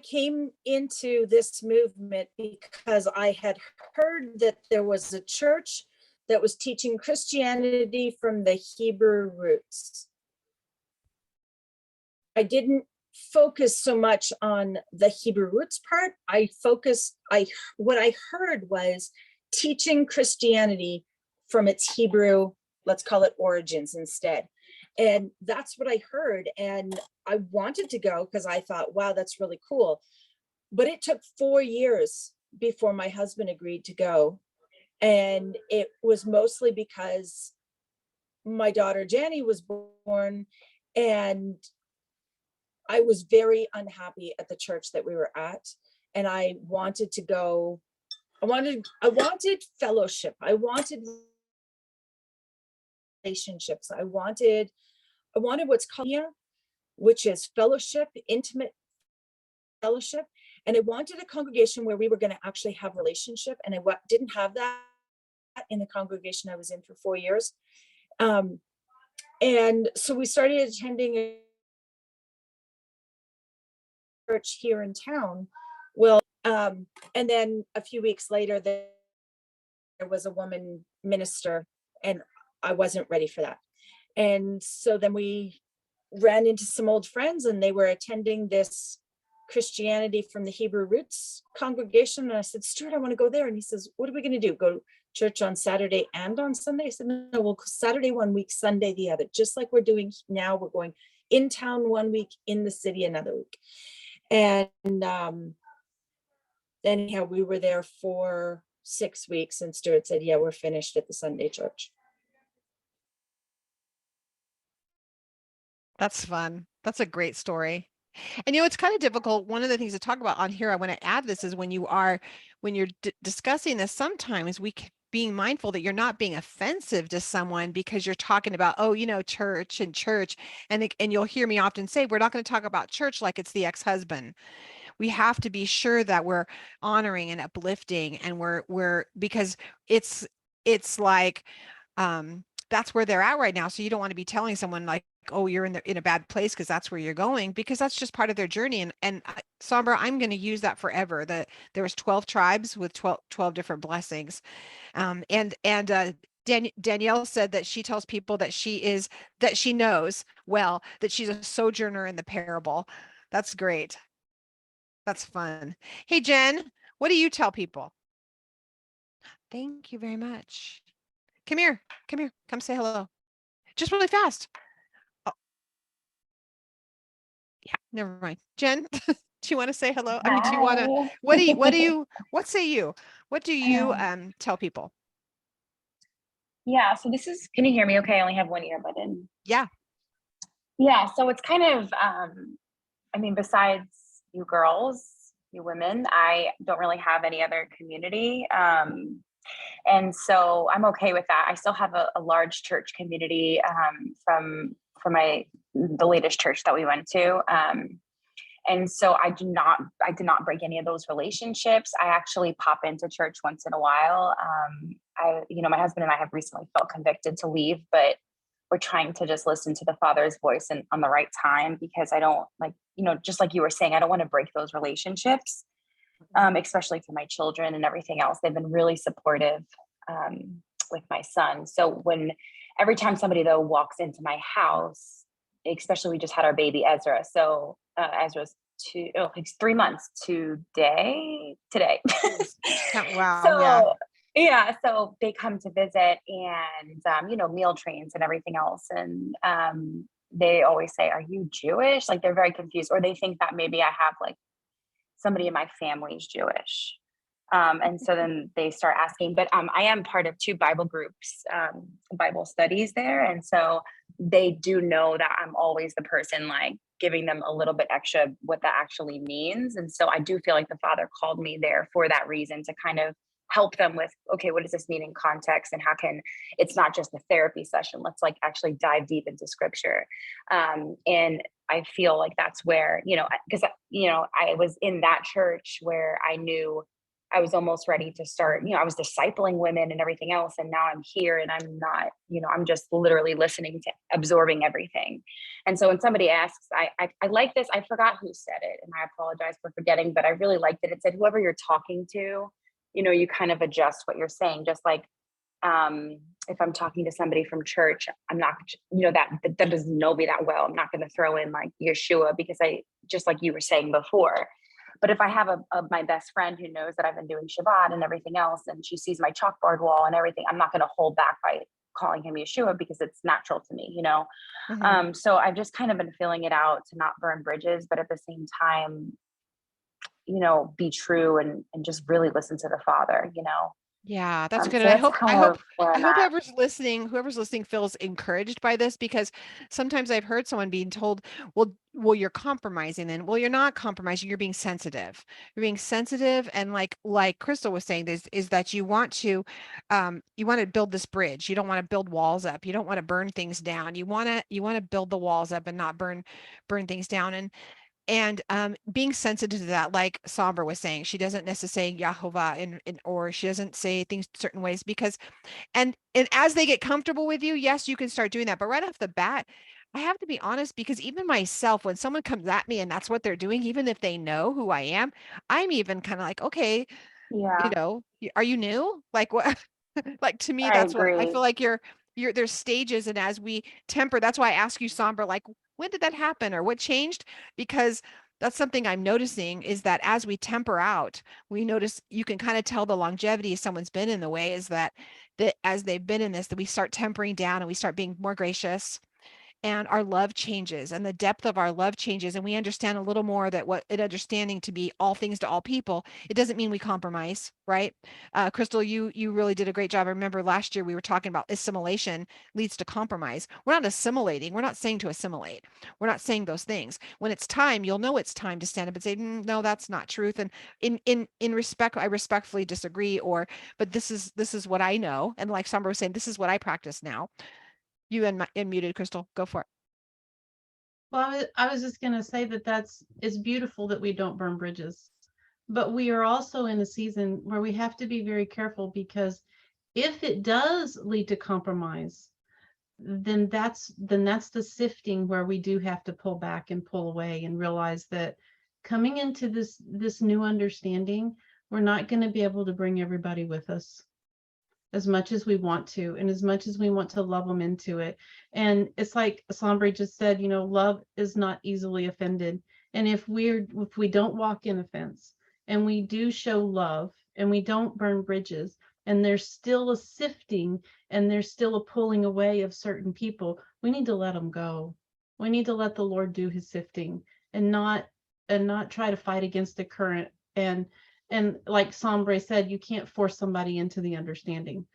came into this movement because I had heard that there was a church that was teaching Christianity from the Hebrew roots. I didn't focus so much on the Hebrew roots part. What I heard was teaching Christianity from its Hebrew, let's call it origins instead. And that's what I heard. And I wanted to go because I thought, wow, that's really cool. But it took 4 years before my husband agreed to go. And it was mostly because my daughter Janny was born, and I was very unhappy at the church that we were at. And I wanted to go. I wanted fellowship. I wanted relationships. I wanted what's called, which is fellowship, intimate fellowship. And I wanted a congregation where we were going to actually have relationship. And I didn't have that in the congregation I was in for 4 years. And so we started attending a church here in town. Well, and then a few weeks later, there was a woman minister, and I wasn't ready for that. And so then we ran into some old friends, and they were attending this Christianity from the Hebrew Roots congregation. And I said, Stuart, I want to go there. And he says, what are we going to do? Go to church on Saturday and on Sunday? I said, no, well, Saturday 1 week, Sunday the other, just like we're doing now. We're going in town 1 week, in the city another week. And anyhow, we were there for 6 weeks, and Stuart said, yeah, we're finished at the Sunday church. That's fun. That's a great story. And it's kind of difficult. One of the things to talk about on here, I want to add this, is when you're discussing this, sometimes being mindful that you're not being offensive to someone because you're talking about, church and church. And you'll hear me often say, we're not going to talk about church like it's the ex-husband. We have to be sure that we're honoring and uplifting, and we're because it's like, that's where they're at right now. So you don't want to be telling someone like, oh, you're in a bad place because that's where you're going, because that's just part of their journey. And Sombra, I'm going to use that forever. That there was 12 tribes with 12 different blessings. Danielle said that she tells people that she knows well that she's a sojourner in the parable. That's great. That's fun. Hey, Jen, what do you tell people? Thank you very much. Come here. Come say hello. Just really fast. Oh, yeah, never mind. Jen, do you want to say hello? I mean, do you want to, Hi. what say you? What do you tell people? Yeah, so can you hear me okay? I only have one earbud in. Yeah. Yeah, so it's kind of, besides you girls, you women, I don't really have any other community. And so I'm okay with that. I still have a large church community from the latest church that we went to. And so I did not break any of those relationships. I actually pop into church once in a while. My husband and I have recently felt convicted to leave, but we're trying to just listen to the Father's voice and on the right time, because I don't just like you were saying, I don't want to break those relationships, especially for my children and everything else. They've been really supportive with my son. So every time somebody though walks into my house, especially we just had our baby Ezra. So Ezra's he's 3 months today. Wow. So yeah, so they come to visit, and meal trains and everything else, and they always say, "Are you Jewish?" Like they're very confused, or they think that maybe I have like somebody in my family's Jewish. And so then they start asking, but I am part of 2 Bible groups, Bible studies there. And so they do know that I'm always the person like giving them a little bit extra what that actually means. And so I do feel like the Father called me there for that reason, to kind of help them with, okay, what does this mean in context? And it's not just a therapy session. Let's like actually dive deep into scripture. And I feel like that's where, because, I was in that church where I knew I was almost ready to start, I was discipling women and everything else. And now I'm here and I'm not, I'm just literally listening to absorbing everything. And so when somebody asks, I like this, I forgot who said it and I apologize for forgetting, but I really liked it. It said, whoever you're talking to, you kind of adjust what you're saying. Just like, if I'm talking to somebody from church, I'm not, that doesn't know me that well. I'm not going to throw in like Yeshua, because just like you were saying before, But if I have my best friend who knows that I've been doing Shabbat and everything else, and she sees my chalkboard wall and everything, I'm not going to hold back by calling him Yeshua because it's natural to me, Mhm. So I've just kind of been feeling it out to not burn bridges, but at the same time, be true and just really listen to the Father. Yeah, that's good. So And that's kind of where I I'm hope at. whoever's listening feels encouraged by this, because sometimes I've heard someone being told, well, you're compromising then. Well, you're not compromising, you're being sensitive. You're being sensitive, and like Crystal was saying, is that you want to build this bridge. You don't want to build walls up. You don't want to burn things down. You want to build the walls up and not burn things down. And being sensitive to that, like Somber was saying, she doesn't necessarily say Yahovah or she doesn't say things certain ways, because and as they get comfortable with you, yes, you can start doing that. But right off the bat, I have to be honest, because even myself, when someone comes at me and that's what they're doing, even if they know who I am, I'm even kind of like, okay, Yeah, are you new? Like what? Like to me, I that's what I agree. feel like there's stages. And as we temper, that's why I ask you, Somber, like when did that happen or what changed? Because that's something I'm noticing, is that as we temper out, we notice you can kind of tell the longevity someone's been in the way, is that as they've been in this, that we start tempering down and we start being more gracious, and our love changes and the depth of our love changes, and we understand a little more that what an understanding to be all things to all people. It doesn't mean we compromise, right? Crystal, you really did a great job. I remember last year we were talking about assimilation leads to compromise. We're not assimilating. We're not saying to assimilate. We're not saying those things. When it's time, you'll know it's time to stand up and say, no, that's not truth. And in respect, I respectfully disagree, but this is what I know. And like Summer was saying, this is what I practice now. You and muted, Crystal, go for it. Well, I was just going to say it's beautiful that we don't burn bridges, but we are also in a season where we have to be very careful, because if it does lead to compromise, then that's the sifting where we do have to pull back and pull away and realize that coming into this new understanding, we're not going to be able to bring everybody with us as much as we want to, and as much as we want to love them into it. And it's like Sombre just said, love is not easily offended. And if we don't walk in offense, and we do show love, and we don't burn bridges, and there's still a sifting, and there's still a pulling away of certain people, we need to let them go. We need to let the Lord do his sifting, and not try to fight against the current. And like Sombre said, you can't force somebody into the understanding.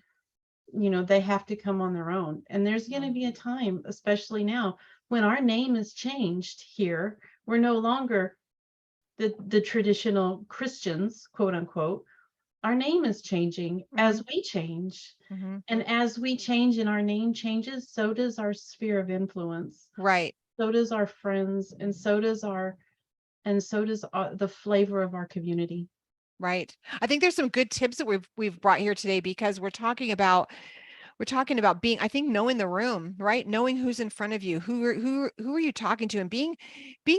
They have to come on their own. And there's going to be a time, especially now, when our name is changed here. We're no longer the traditional Christians, quote unquote. Our name is changing as we change. Mm-hmm. And as we change and our name changes, so does our sphere of influence. Right. So does our friends, and so does the flavor of our community. Right. I think there's some good tips that we've brought here today, because we're talking about being, I think, knowing the room, right? Knowing who's in front of you, who are you talking to, and being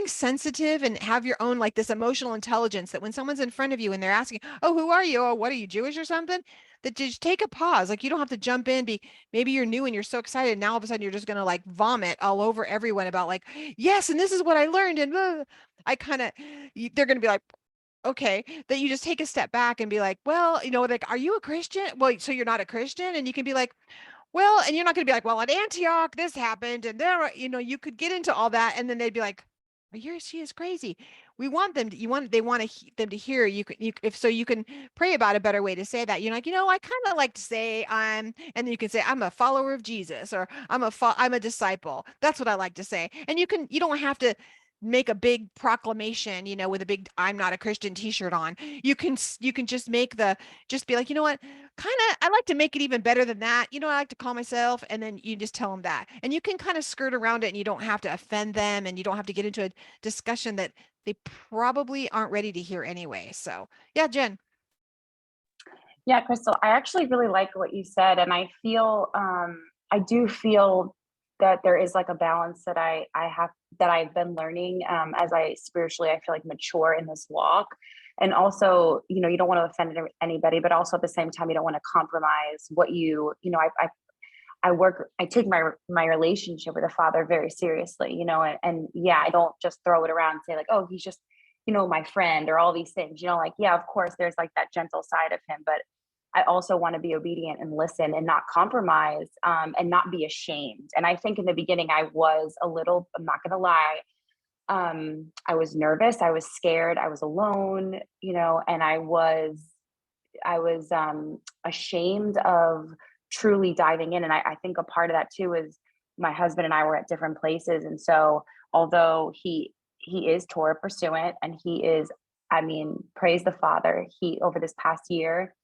sensitive, and have your own, like, this emotional intelligence, that when someone's in front of you and they're asking, oh, who are you? Oh, what are you, Jewish or something? That just take a pause. Like, you don't have to jump in. Maybe you're new and you're so excited. Now all of a sudden you're just gonna like vomit all over everyone about like, yes, and this is what I learned. And I kind of, they're gonna be like, okay, that you just take a step back and be like, well, like, are you a Christian? Well, so you're not a Christian? And you can be like, well, and you're not going to be like, well, at Antioch, this happened. And there, you could get into all that. And then they'd be like, well, she is crazy. We want them to, they want them to hear if so, you can pray about a better way to say that. You're like, I kind of like to say and then you can say, I'm a follower of Jesus, or I'm a disciple. That's what I like to say. And you don't have to make a big proclamation, with a big I'm not a Christian t-shirt on. You can just just be like, what, kind of, I like to make it even better than that. I like to call myself, and then you just tell them that. And you can kind of skirt around it, and you don't have to offend them, and you don't have to get into a discussion that they probably aren't ready to hear anyway. So yeah, Jen. Yeah, Crystal, I actually really like what you said. And I do feel that there is like a balance that I've been learning as I spiritually, I feel like, mature in this walk. And also, you don't want to offend anybody, but also at the same time, you don't want to compromise what I take my relationship with the Father very seriously, and yeah, I don't just throw it around and say like, oh, my friend or all these things, like, yeah, of course there's like that gentle side of him, but I also want to be obedient and listen and not compromise, and not be ashamed. And I think in the beginning I was a little, I'm not going to lie, I was nervous, I was scared, I was alone, and I was ashamed of truly diving in. And I think a part of that too is my husband and I were at different places. And so although he is Torah pursuant and he is, I mean, praise the Father, he over this past year,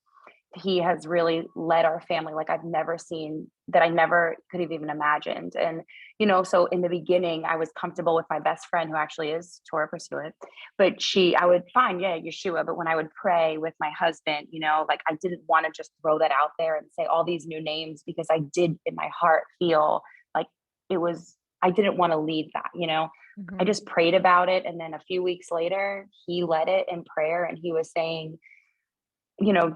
he has really led our family like I've never seen, that I never could have even imagined. And, so in the beginning, I was comfortable with my best friend who actually is Torah pursuant, but I would find, yeah, Yeshua. But when I would pray with my husband, like I didn't want to just throw that out there and say all these new names, because I did in my heart feel like I didn't want to leave that, I just prayed about it. And then a few weeks later, he led it in prayer and he was saying,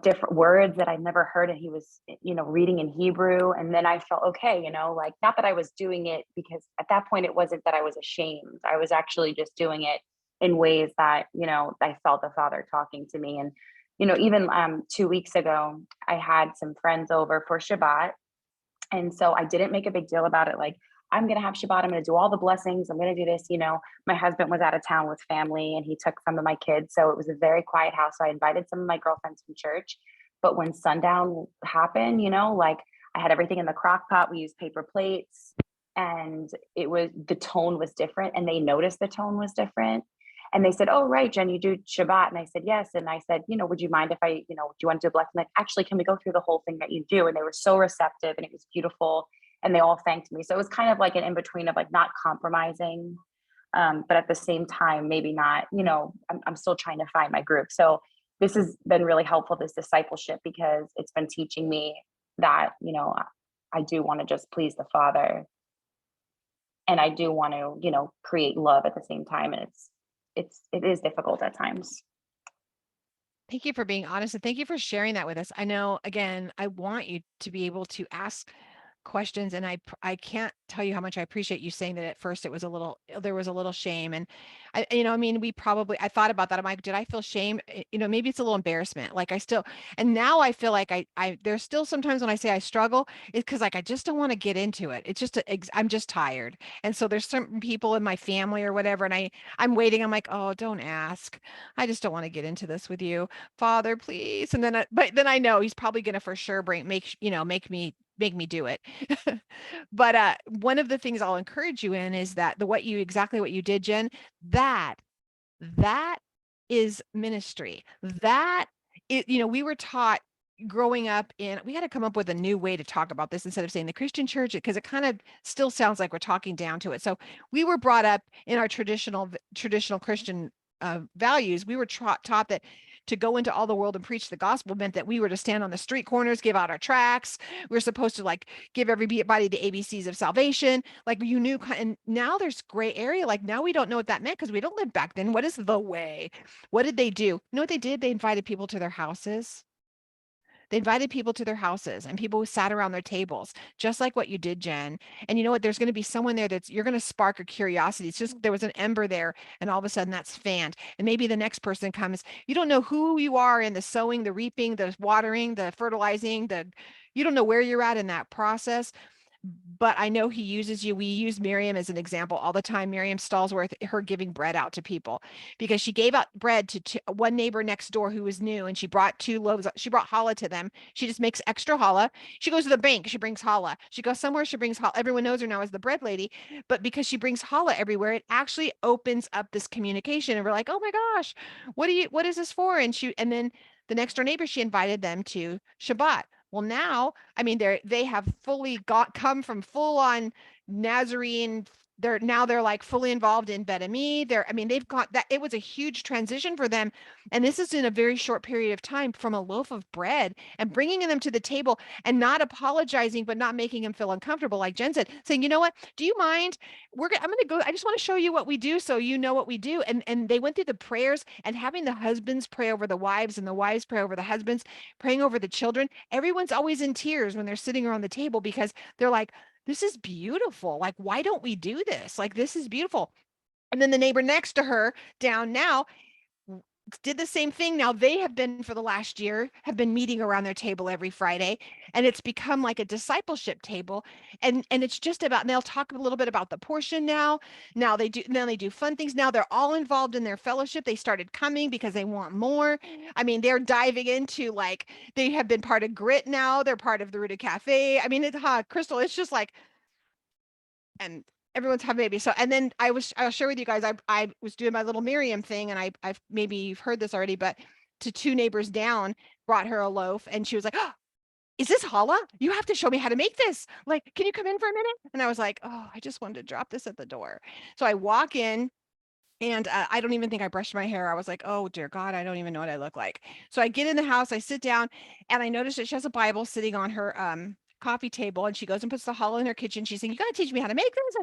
different words that I'd never heard. And he was, reading in Hebrew. And then I felt okay, like not that I was doing it because at that point it wasn't that I was ashamed. I was actually just doing it in ways that, I felt the Father talking to me. And, even 2 weeks ago, I had some friends over for Shabbat. And so I didn't make a big deal about it. Like, I'm going to have Shabbat. I'm going to do all the blessings. I'm going to do this. My husband was out of town with family and he took some of my kids. So it was a very quiet house. So I invited some of my girlfriends from church. But when sundown happened, like I had everything in the crock pot. We used paper plates and the tone was different. And they noticed the tone was different. And they said, "Oh, right, Jen, you do Shabbat." And I said, "Yes." And I said, "Would you mind if do you want to do a blessing?" Like, actually, can we go through the whole thing that you do? And they were so receptive and it was beautiful. And they all thanked me. So it was kind of like an in-between of like not compromising, but at the same time, maybe not, I'm still trying to find my group. So this has been really helpful, this discipleship, because it's been teaching me that, I do want to just please the Father. And I do want to, create love at the same time. And it is difficult at times. Thank you for being honest and thank you for sharing that with us. I know, again, I want you to be able to ask questions and I can't tell you how much I appreciate you saying that at first there was a little shame. And I mean, I thought about that. I'm like, did I feel shame? Maybe it's a little embarrassment. Like and now I feel like there's still sometimes when I say I struggle, it's because like, I just don't want to get into it. It's just, I'm just tired. And so there's certain people in my family or whatever. And I'm waiting. I'm like, oh, don't ask. I just don't want to get into this with you, Father, please. And then, but then I know he's probably going to for sure make me do it. But one of the things I'll encourage you in is that exactly what you did, Jen, that is ministry. We were taught growing up we had to come up with a new way to talk about this instead of saying the Christian church, because it kind of still sounds like we're talking down to it. So we were brought up in our traditional Christian values. We were taught that to go into all the world and preach the gospel meant that we were to stand on the street corners, give out our tracts. We were supposed to like give everybody the ABCs of salvation. Like you knew, and now there's gray area. Like now we don't know what that meant because we don't live back then. What is the way? What did they do? You know what they did? They invited people to their houses. They invited people to their houses and people who sat around their tables, just like what you did, Jen. And you know what? There's going to be someone there you're going to spark a curiosity. It's just there was an ember there and all of a sudden that's fanned. And maybe the next person comes. You don't know who you are in the sowing, the reaping, the watering, the fertilizing, you don't know where you're at in that process. But I know he uses you. We use Miriam as an example all the time. Miriam Stallsworth, her giving bread out to people because she gave out bread to one neighbor next door who was new, and she brought 2 loaves. She brought challah to them. She just makes extra challah. She goes to the bank. She brings challah. She goes somewhere. She brings challah. Everyone knows her now as the bread lady. But because she brings challah everywhere, it actually opens up this communication. And we're like, oh my gosh, what is this for? And then the next door neighbor, she invited them to Shabbat. Well, now, I mean, they have come from full on Nazarene. They're like fully involved in Bet Ami. They've got that. It was a huge transition for them. And this is in a very short period of time from a loaf of bread and bringing them to the table and not apologizing, but not making them feel uncomfortable. Like Jen said, saying, you know what, do you mind? I'm going to go. I just want to show you what we do. So you know what we do. And they went through the prayers and having the husbands pray over the wives and the wives pray over the husbands, praying over the children. Everyone's always in tears when they're sitting around the table because they're like, this is beautiful. Like, why don't we do this? Like, this is beautiful. And then the neighbor next to her down now, did the same thing. Now they have been for the last year, have been meeting around their table every Friday, and it's become like a discipleship table. And it's just about, and they'll talk a little bit about the portion now. Now they do fun things. Now they're all involved in their fellowship. They started coming because they want more. I mean, they're diving into, like, they have been part of Grit now. They're part of the Rooted Cafe. I mean, Crystal, it's just like, and everyone's having babies. So, and then I'll share with you guys, I was doing my little Miriam thing, and I've maybe you've heard this already, but to two neighbors down, brought her a loaf, and she was like, oh, is this challah? You have to show me how to make this. Like, can you come in for a minute? And I was like, oh, I just wanted to drop this at the door. So I walk in, and I don't even think I brushed my hair. I was like, oh dear God, I don't even know what I look like. So I get in the house, I sit down, and I notice that she has a Bible sitting on her coffee table, and she goes and puts the challah in her kitchen. She's saying, you got to teach me how to make this.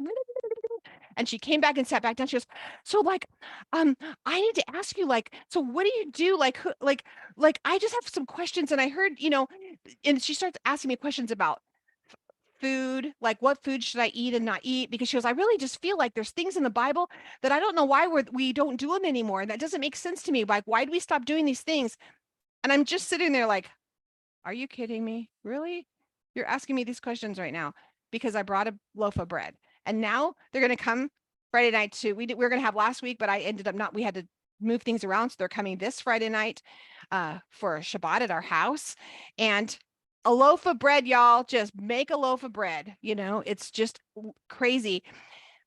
And she came back and sat back down. She goes, so like, I need to ask you, like, so what do you do? Like, like, I just have some questions. And I heard, and she starts asking me questions about food, like what food should I eat and not eat? Because she goes, I really just feel like there's things in the Bible that I don't know why we don't do them anymore. And that doesn't make sense to me. Like, why do we stop doing these things? And I'm just sitting there like, are you kidding me? Really? You're asking me these questions right now because I brought a loaf of bread. And now they're going to come Friday night too. We were going to have last week, but I ended up not, we had to move things around. So they're coming this Friday night for Shabbat at our house. And a loaf of bread, y'all, just make a loaf of bread. It's just crazy.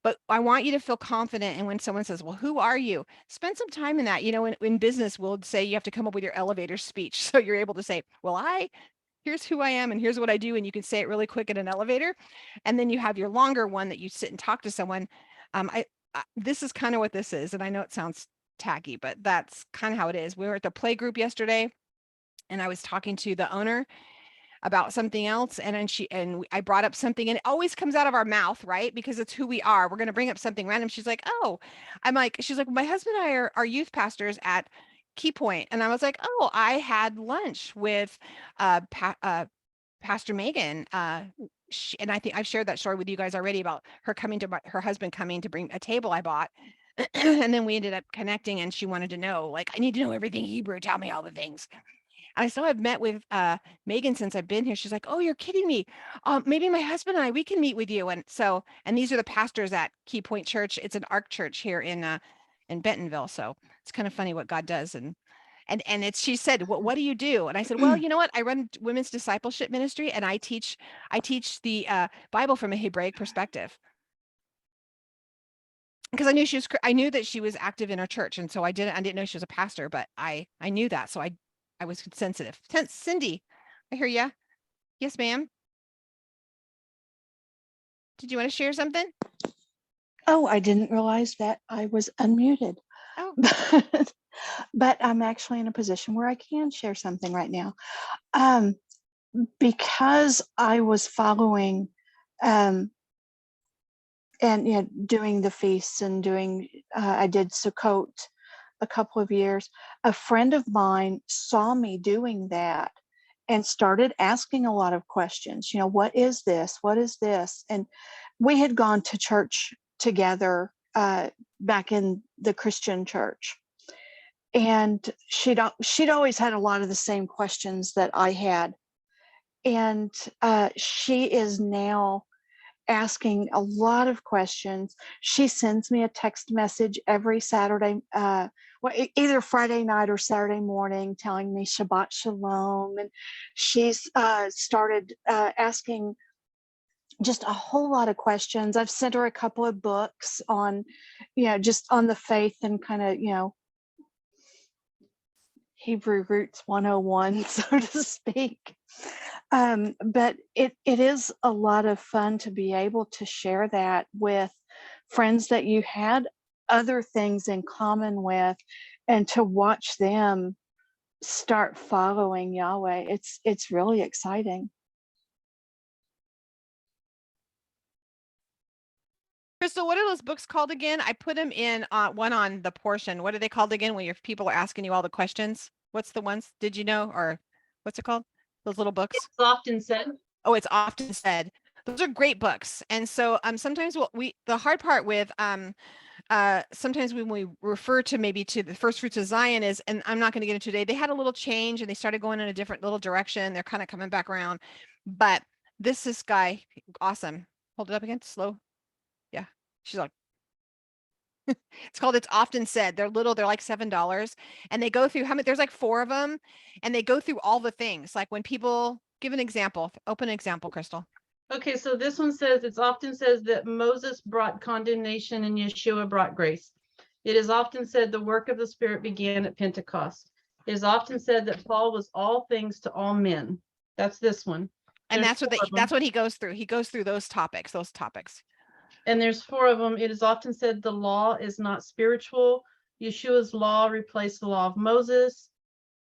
But I want you to feel confident. And when someone says, well, who are you? Spend some time in that. In business, we'll say you have to come up with your elevator speech. So you're able to say, well, here's who I am and here's what I do. And you can say it really quick in an elevator. And then you have your longer one that you sit and talk to someone. This is kind of what this is. And I know it sounds tacky, but that's kind of how it is. We were at the play group yesterday, and I was talking to the owner about something else. And then I brought up something, and it always comes out of our mouth, right? Because it's who we are. We're going to bring up something random. She's like, oh, she's like, my husband and I are youth pastors at Key Point. And I was like, oh, I had lunch with Pastor Megan. And I think I've shared that story with you guys already about her her husband coming to bring a table I bought. And then we ended up connecting, and she wanted to know, like, I need to know everything Hebrew. Tell me all the things. I still have met with Megan since I've been here. She's like, oh, you're kidding me. Maybe my husband and we can meet with you. And these are the pastors at Key Point Church. It's an ARC church here in Bentonville. So it's kind of funny what God does. And she said, what do you do? And I said, well, you know what? I run women's discipleship ministry, and I teach the Bible from a Hebraic perspective. Because I knew that she was active in her church. And so I didn't know she was a pastor, but I knew that. So I was sensitive. Cindy, I hear ya. Yes, ma'am. Did you want to share something? Oh, I didn't realize that I was unmuted. Oh, But I'm actually in a position where I can share something right now. Because I was following and doing the feasts and I did Sukkot a couple of years. A friend of mine saw me doing that and started asking a lot of questions. What is this? What is this? And we had gone to church together back in the Christian church. And she'd always had a lot of the same questions that I had. And she is now asking a lot of questions. She sends me a text message every Saturday, either Friday night or Saturday morning, telling me Shabbat Shalom. And she's started asking just a whole lot of questions. I've sent her a couple of books on, just on the faith and kind of, Hebrew Roots 101, so to speak. But it is a lot of fun to be able to share that with friends that you had other things in common with, and to watch them start following Yahweh. It's really exciting. Crystal, what are those books called again? I put them in one on the portion. What are they called again when your people are asking you all the questions? What's the ones? Did you know? Or what's it called? Those little books? It's often said. Oh, it's often said. Those are great books. And so sometimes the hard part with sometimes when we refer to maybe to the first fruits of Zion is, and I'm not going to get into today, they had a little change and they started going in a different little direction. They're kind of coming back around. But this guy, awesome. Hold it up again, slow. Yeah. She's like, it's called It's Often Said. They're little, they're like $7. And they go through how many, there's like 4 of them. And they go through all the things. Like when people give an example, open example, Crystal. Okay, so this one says, it's often says that Moses brought condemnation and Yeshua brought grace. It is often said the work of the Spirit began at Pentecost. It is often said that Paul was all things to all men. That's this one. And There's that's what he goes through. He goes through those topics. And there's 4 of them. It is often said the law is not spiritual. Yeshua's law replaced the law of Moses.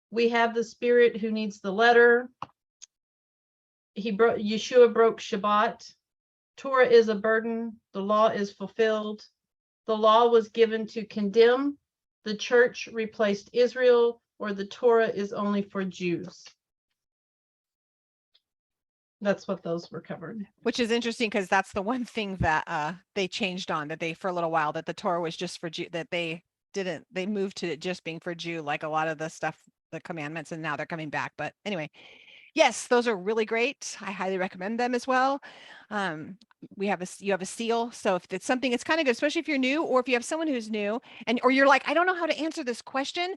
We have the Spirit who needs the letter. Yeshua broke Shabbat. Torah is a burden. The law is fulfilled. The law was given to condemn. The church replaced Israel, or the Torah is only for Jews. That's what those were covered. Which is interesting because that's the one thing that they changed on, that they for a little while, that the Torah was just for Jew, that they moved to it just being for Jew, like a lot of the stuff, the commandments, and now they're coming back. But anyway, yes, those are really great. I highly recommend them as well. You have a seal. So if it's something, it's kind of good, especially if you're new, or if you have someone who's new or you're like, I don't know how to answer this question.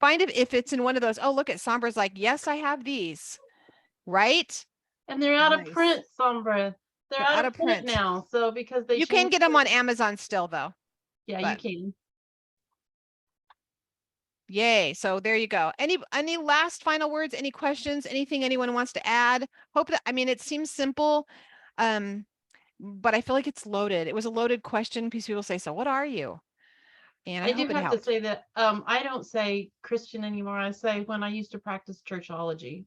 Find it if it's in one of those. Oh, look at Sombra's like, yes, I have these. Right? And they're out Nice. of print, Sombra. They're out of print now. So because you can get them on Amazon still though. Yeah, you can. Yay. So there you go. Any last final words, any questions, anything anyone wants to add? Hope that, I mean, it seems simple, but I feel like it's loaded. It was a loaded question because people say, so what are you? And I do have to say that I don't say Christian anymore. I say when I used to practice churchology.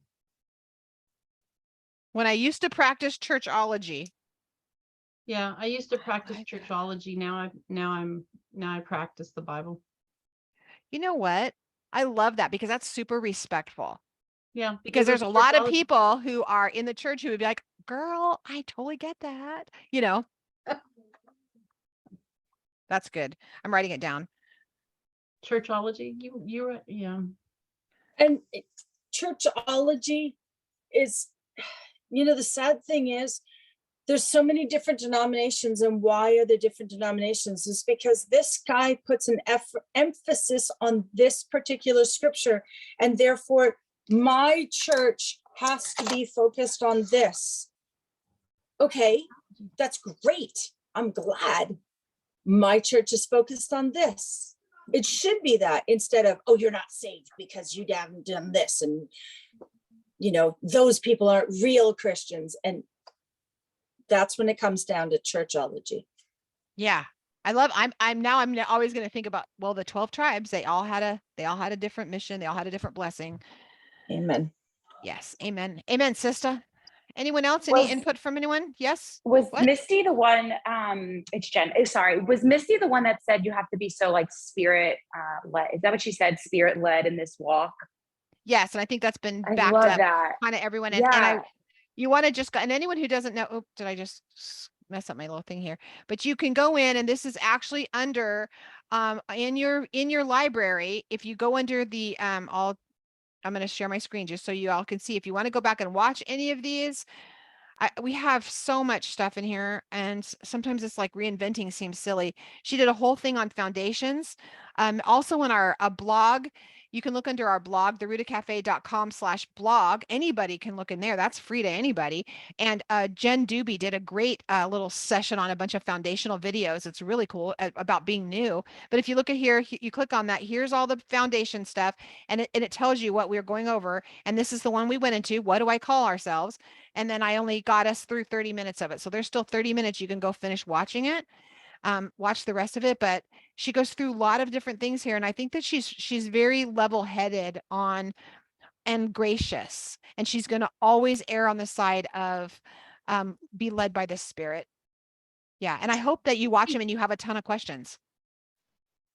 When I used to practice churchology. Yeah, I used to practice churchology. Now I practice the Bible. You know what? I love that because that's super respectful. Yeah. Because there's a lot of people who are in the church who would be like, girl, I totally get that. You know, that's good. I'm writing it down. Churchology. You're yeah. And churchology is, the sad thing is there's so many different denominations. And why are there different denominations? Is because this guy puts an emphasis on this particular scripture. And therefore, my church has to be focused on this. Okay, that's great. I'm glad my church is focused on this. It should be that, instead of, oh, you're not saved because you haven't done this. And, those people aren't real Christians. And that's when it comes down to churchology. Yeah. I'm always going to think about, well, the 12 tribes, they all had a different mission. They all had a different blessing. Amen. Yes. Amen. Amen, sister. Anyone else? Any input from anyone? Yes. Was Misty the one, it's Jen, sorry, was Misty the one that said you have to be so like spirit led? Is that what she said? Spirit led in this walk? Yes. And I think that's been backed up kind of everyone. Yeah. You want to just go, and anyone who doesn't know, did I just mess up my little thing here? But you can go in, and this is actually under, in your library. If you go under the, I'm going to share my screen just so you all can see. If you want to go back and watch any of these, we have so much stuff in here, and sometimes it's like reinventing seems silly. She did a whole thing on foundations. Also in our blog, you can look under our blog, therootofcafe.com/blog. Anybody can look in there. That's free to anybody. And Jen Doobie did a great little session on a bunch of foundational videos. It's really cool about being new. But if you look at here, you click on that, here's all the foundation stuff, and it tells you what we're going over. And this is the one we went into. What do I call ourselves? And then I only got us through 30 minutes of it. So there's still 30 minutes. You can go finish watching it, watch the rest of it. But she goes through a lot of different things here. And I think that she's very level-headed on and gracious. And she's going to always err on the side of be led by the Spirit. Yeah. And I hope that you watch them and you have a ton of questions.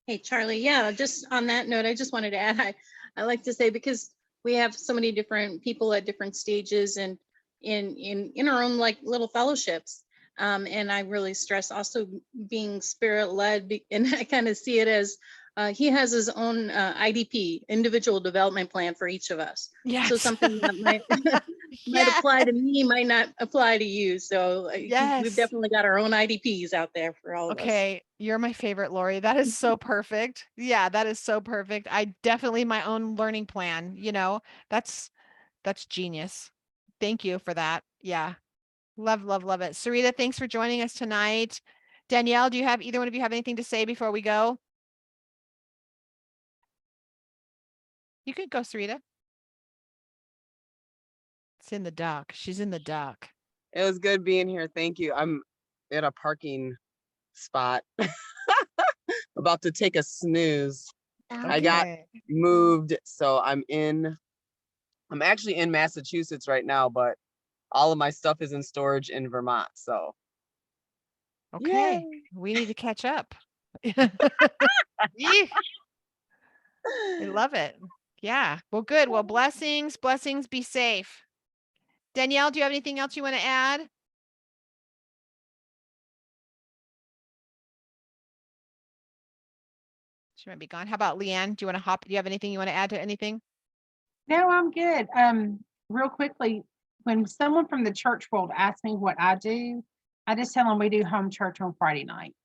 Hey, Charlie. Yeah, just on that note, I just wanted to add, I like to say, because we have so many different people at different stages and in our own like little fellowships. And I really stress also being spirit led, and I kind of see it as he has his own IDP, individual development plan for each of us. Yes. So something that might might Yes. apply to me might not apply to you. So Yes. we've definitely got our own IDPs out there for all of us. Okay, you're my favorite, Lori. That is so perfect. Yeah, that is so perfect. I definitely my own learning plan, that's genius. Thank you for that. Yeah. Love, love, love it. Sarita, thanks for joining us tonight. Danielle, do you have either one of you have anything to say before we go? You could go, Sarita. It's in the dock. She's in the dock. It was good being here. Thank you. I'm at a parking spot about to take a snooze. I got Okay. moved, so I'm actually in Massachusetts right now, but all of my stuff is in storage in Vermont. So Okay. yay. We need to catch up. Yee. I love it. Yeah. Well, good. Well, blessings, blessings. Be safe. Danielle, do you have anything else you want to add? She might be gone. How about Leanne? Do you want to hop? Do you have anything you want to add to anything? No, I'm good. Real quickly, when someone from the church world asks me what I do, I just tell them we do home church on Friday night.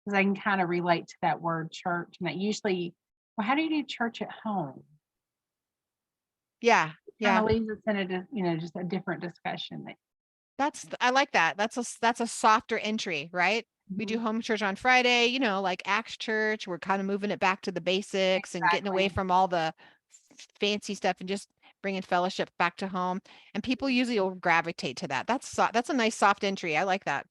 Because I can kind of relate to that word church. And that usually, well, how do you do church at home? Yeah. Kind Yeah. of leaves us in just a different discussion. I like that. That's a softer entry, right? We do home church on Friday, like Acts Church. We're kind of moving it back to the basics and getting away Exactly. from all the fancy stuff and just bringing fellowship back to home. And people usually will gravitate to that. That's a nice soft entry. I like that.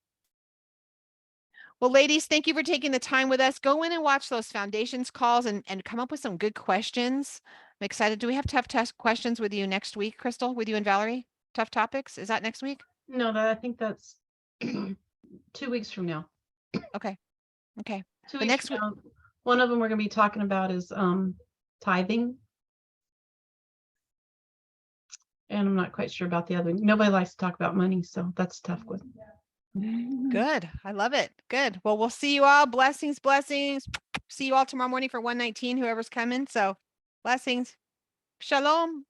Well, ladies, thank you for taking the time with us. Go in and watch those foundations calls and come up with some good questions. I'm excited. Do we have tough test questions with you next week, Crystal, with you and Valerie? Tough topics? Is that next week? No, I think that's 2 weeks from now. Okay. Okay. 2 The weeks next from now. One of them we're going to be talking about is tithing. And I'm not quite sure about the other. Nobody likes to talk about money, so that's a tough one. Good. I love it. Good. Well, we'll see you all. Blessings, blessings. See you all tomorrow morning for 119, whoever's coming. So blessings. Shalom.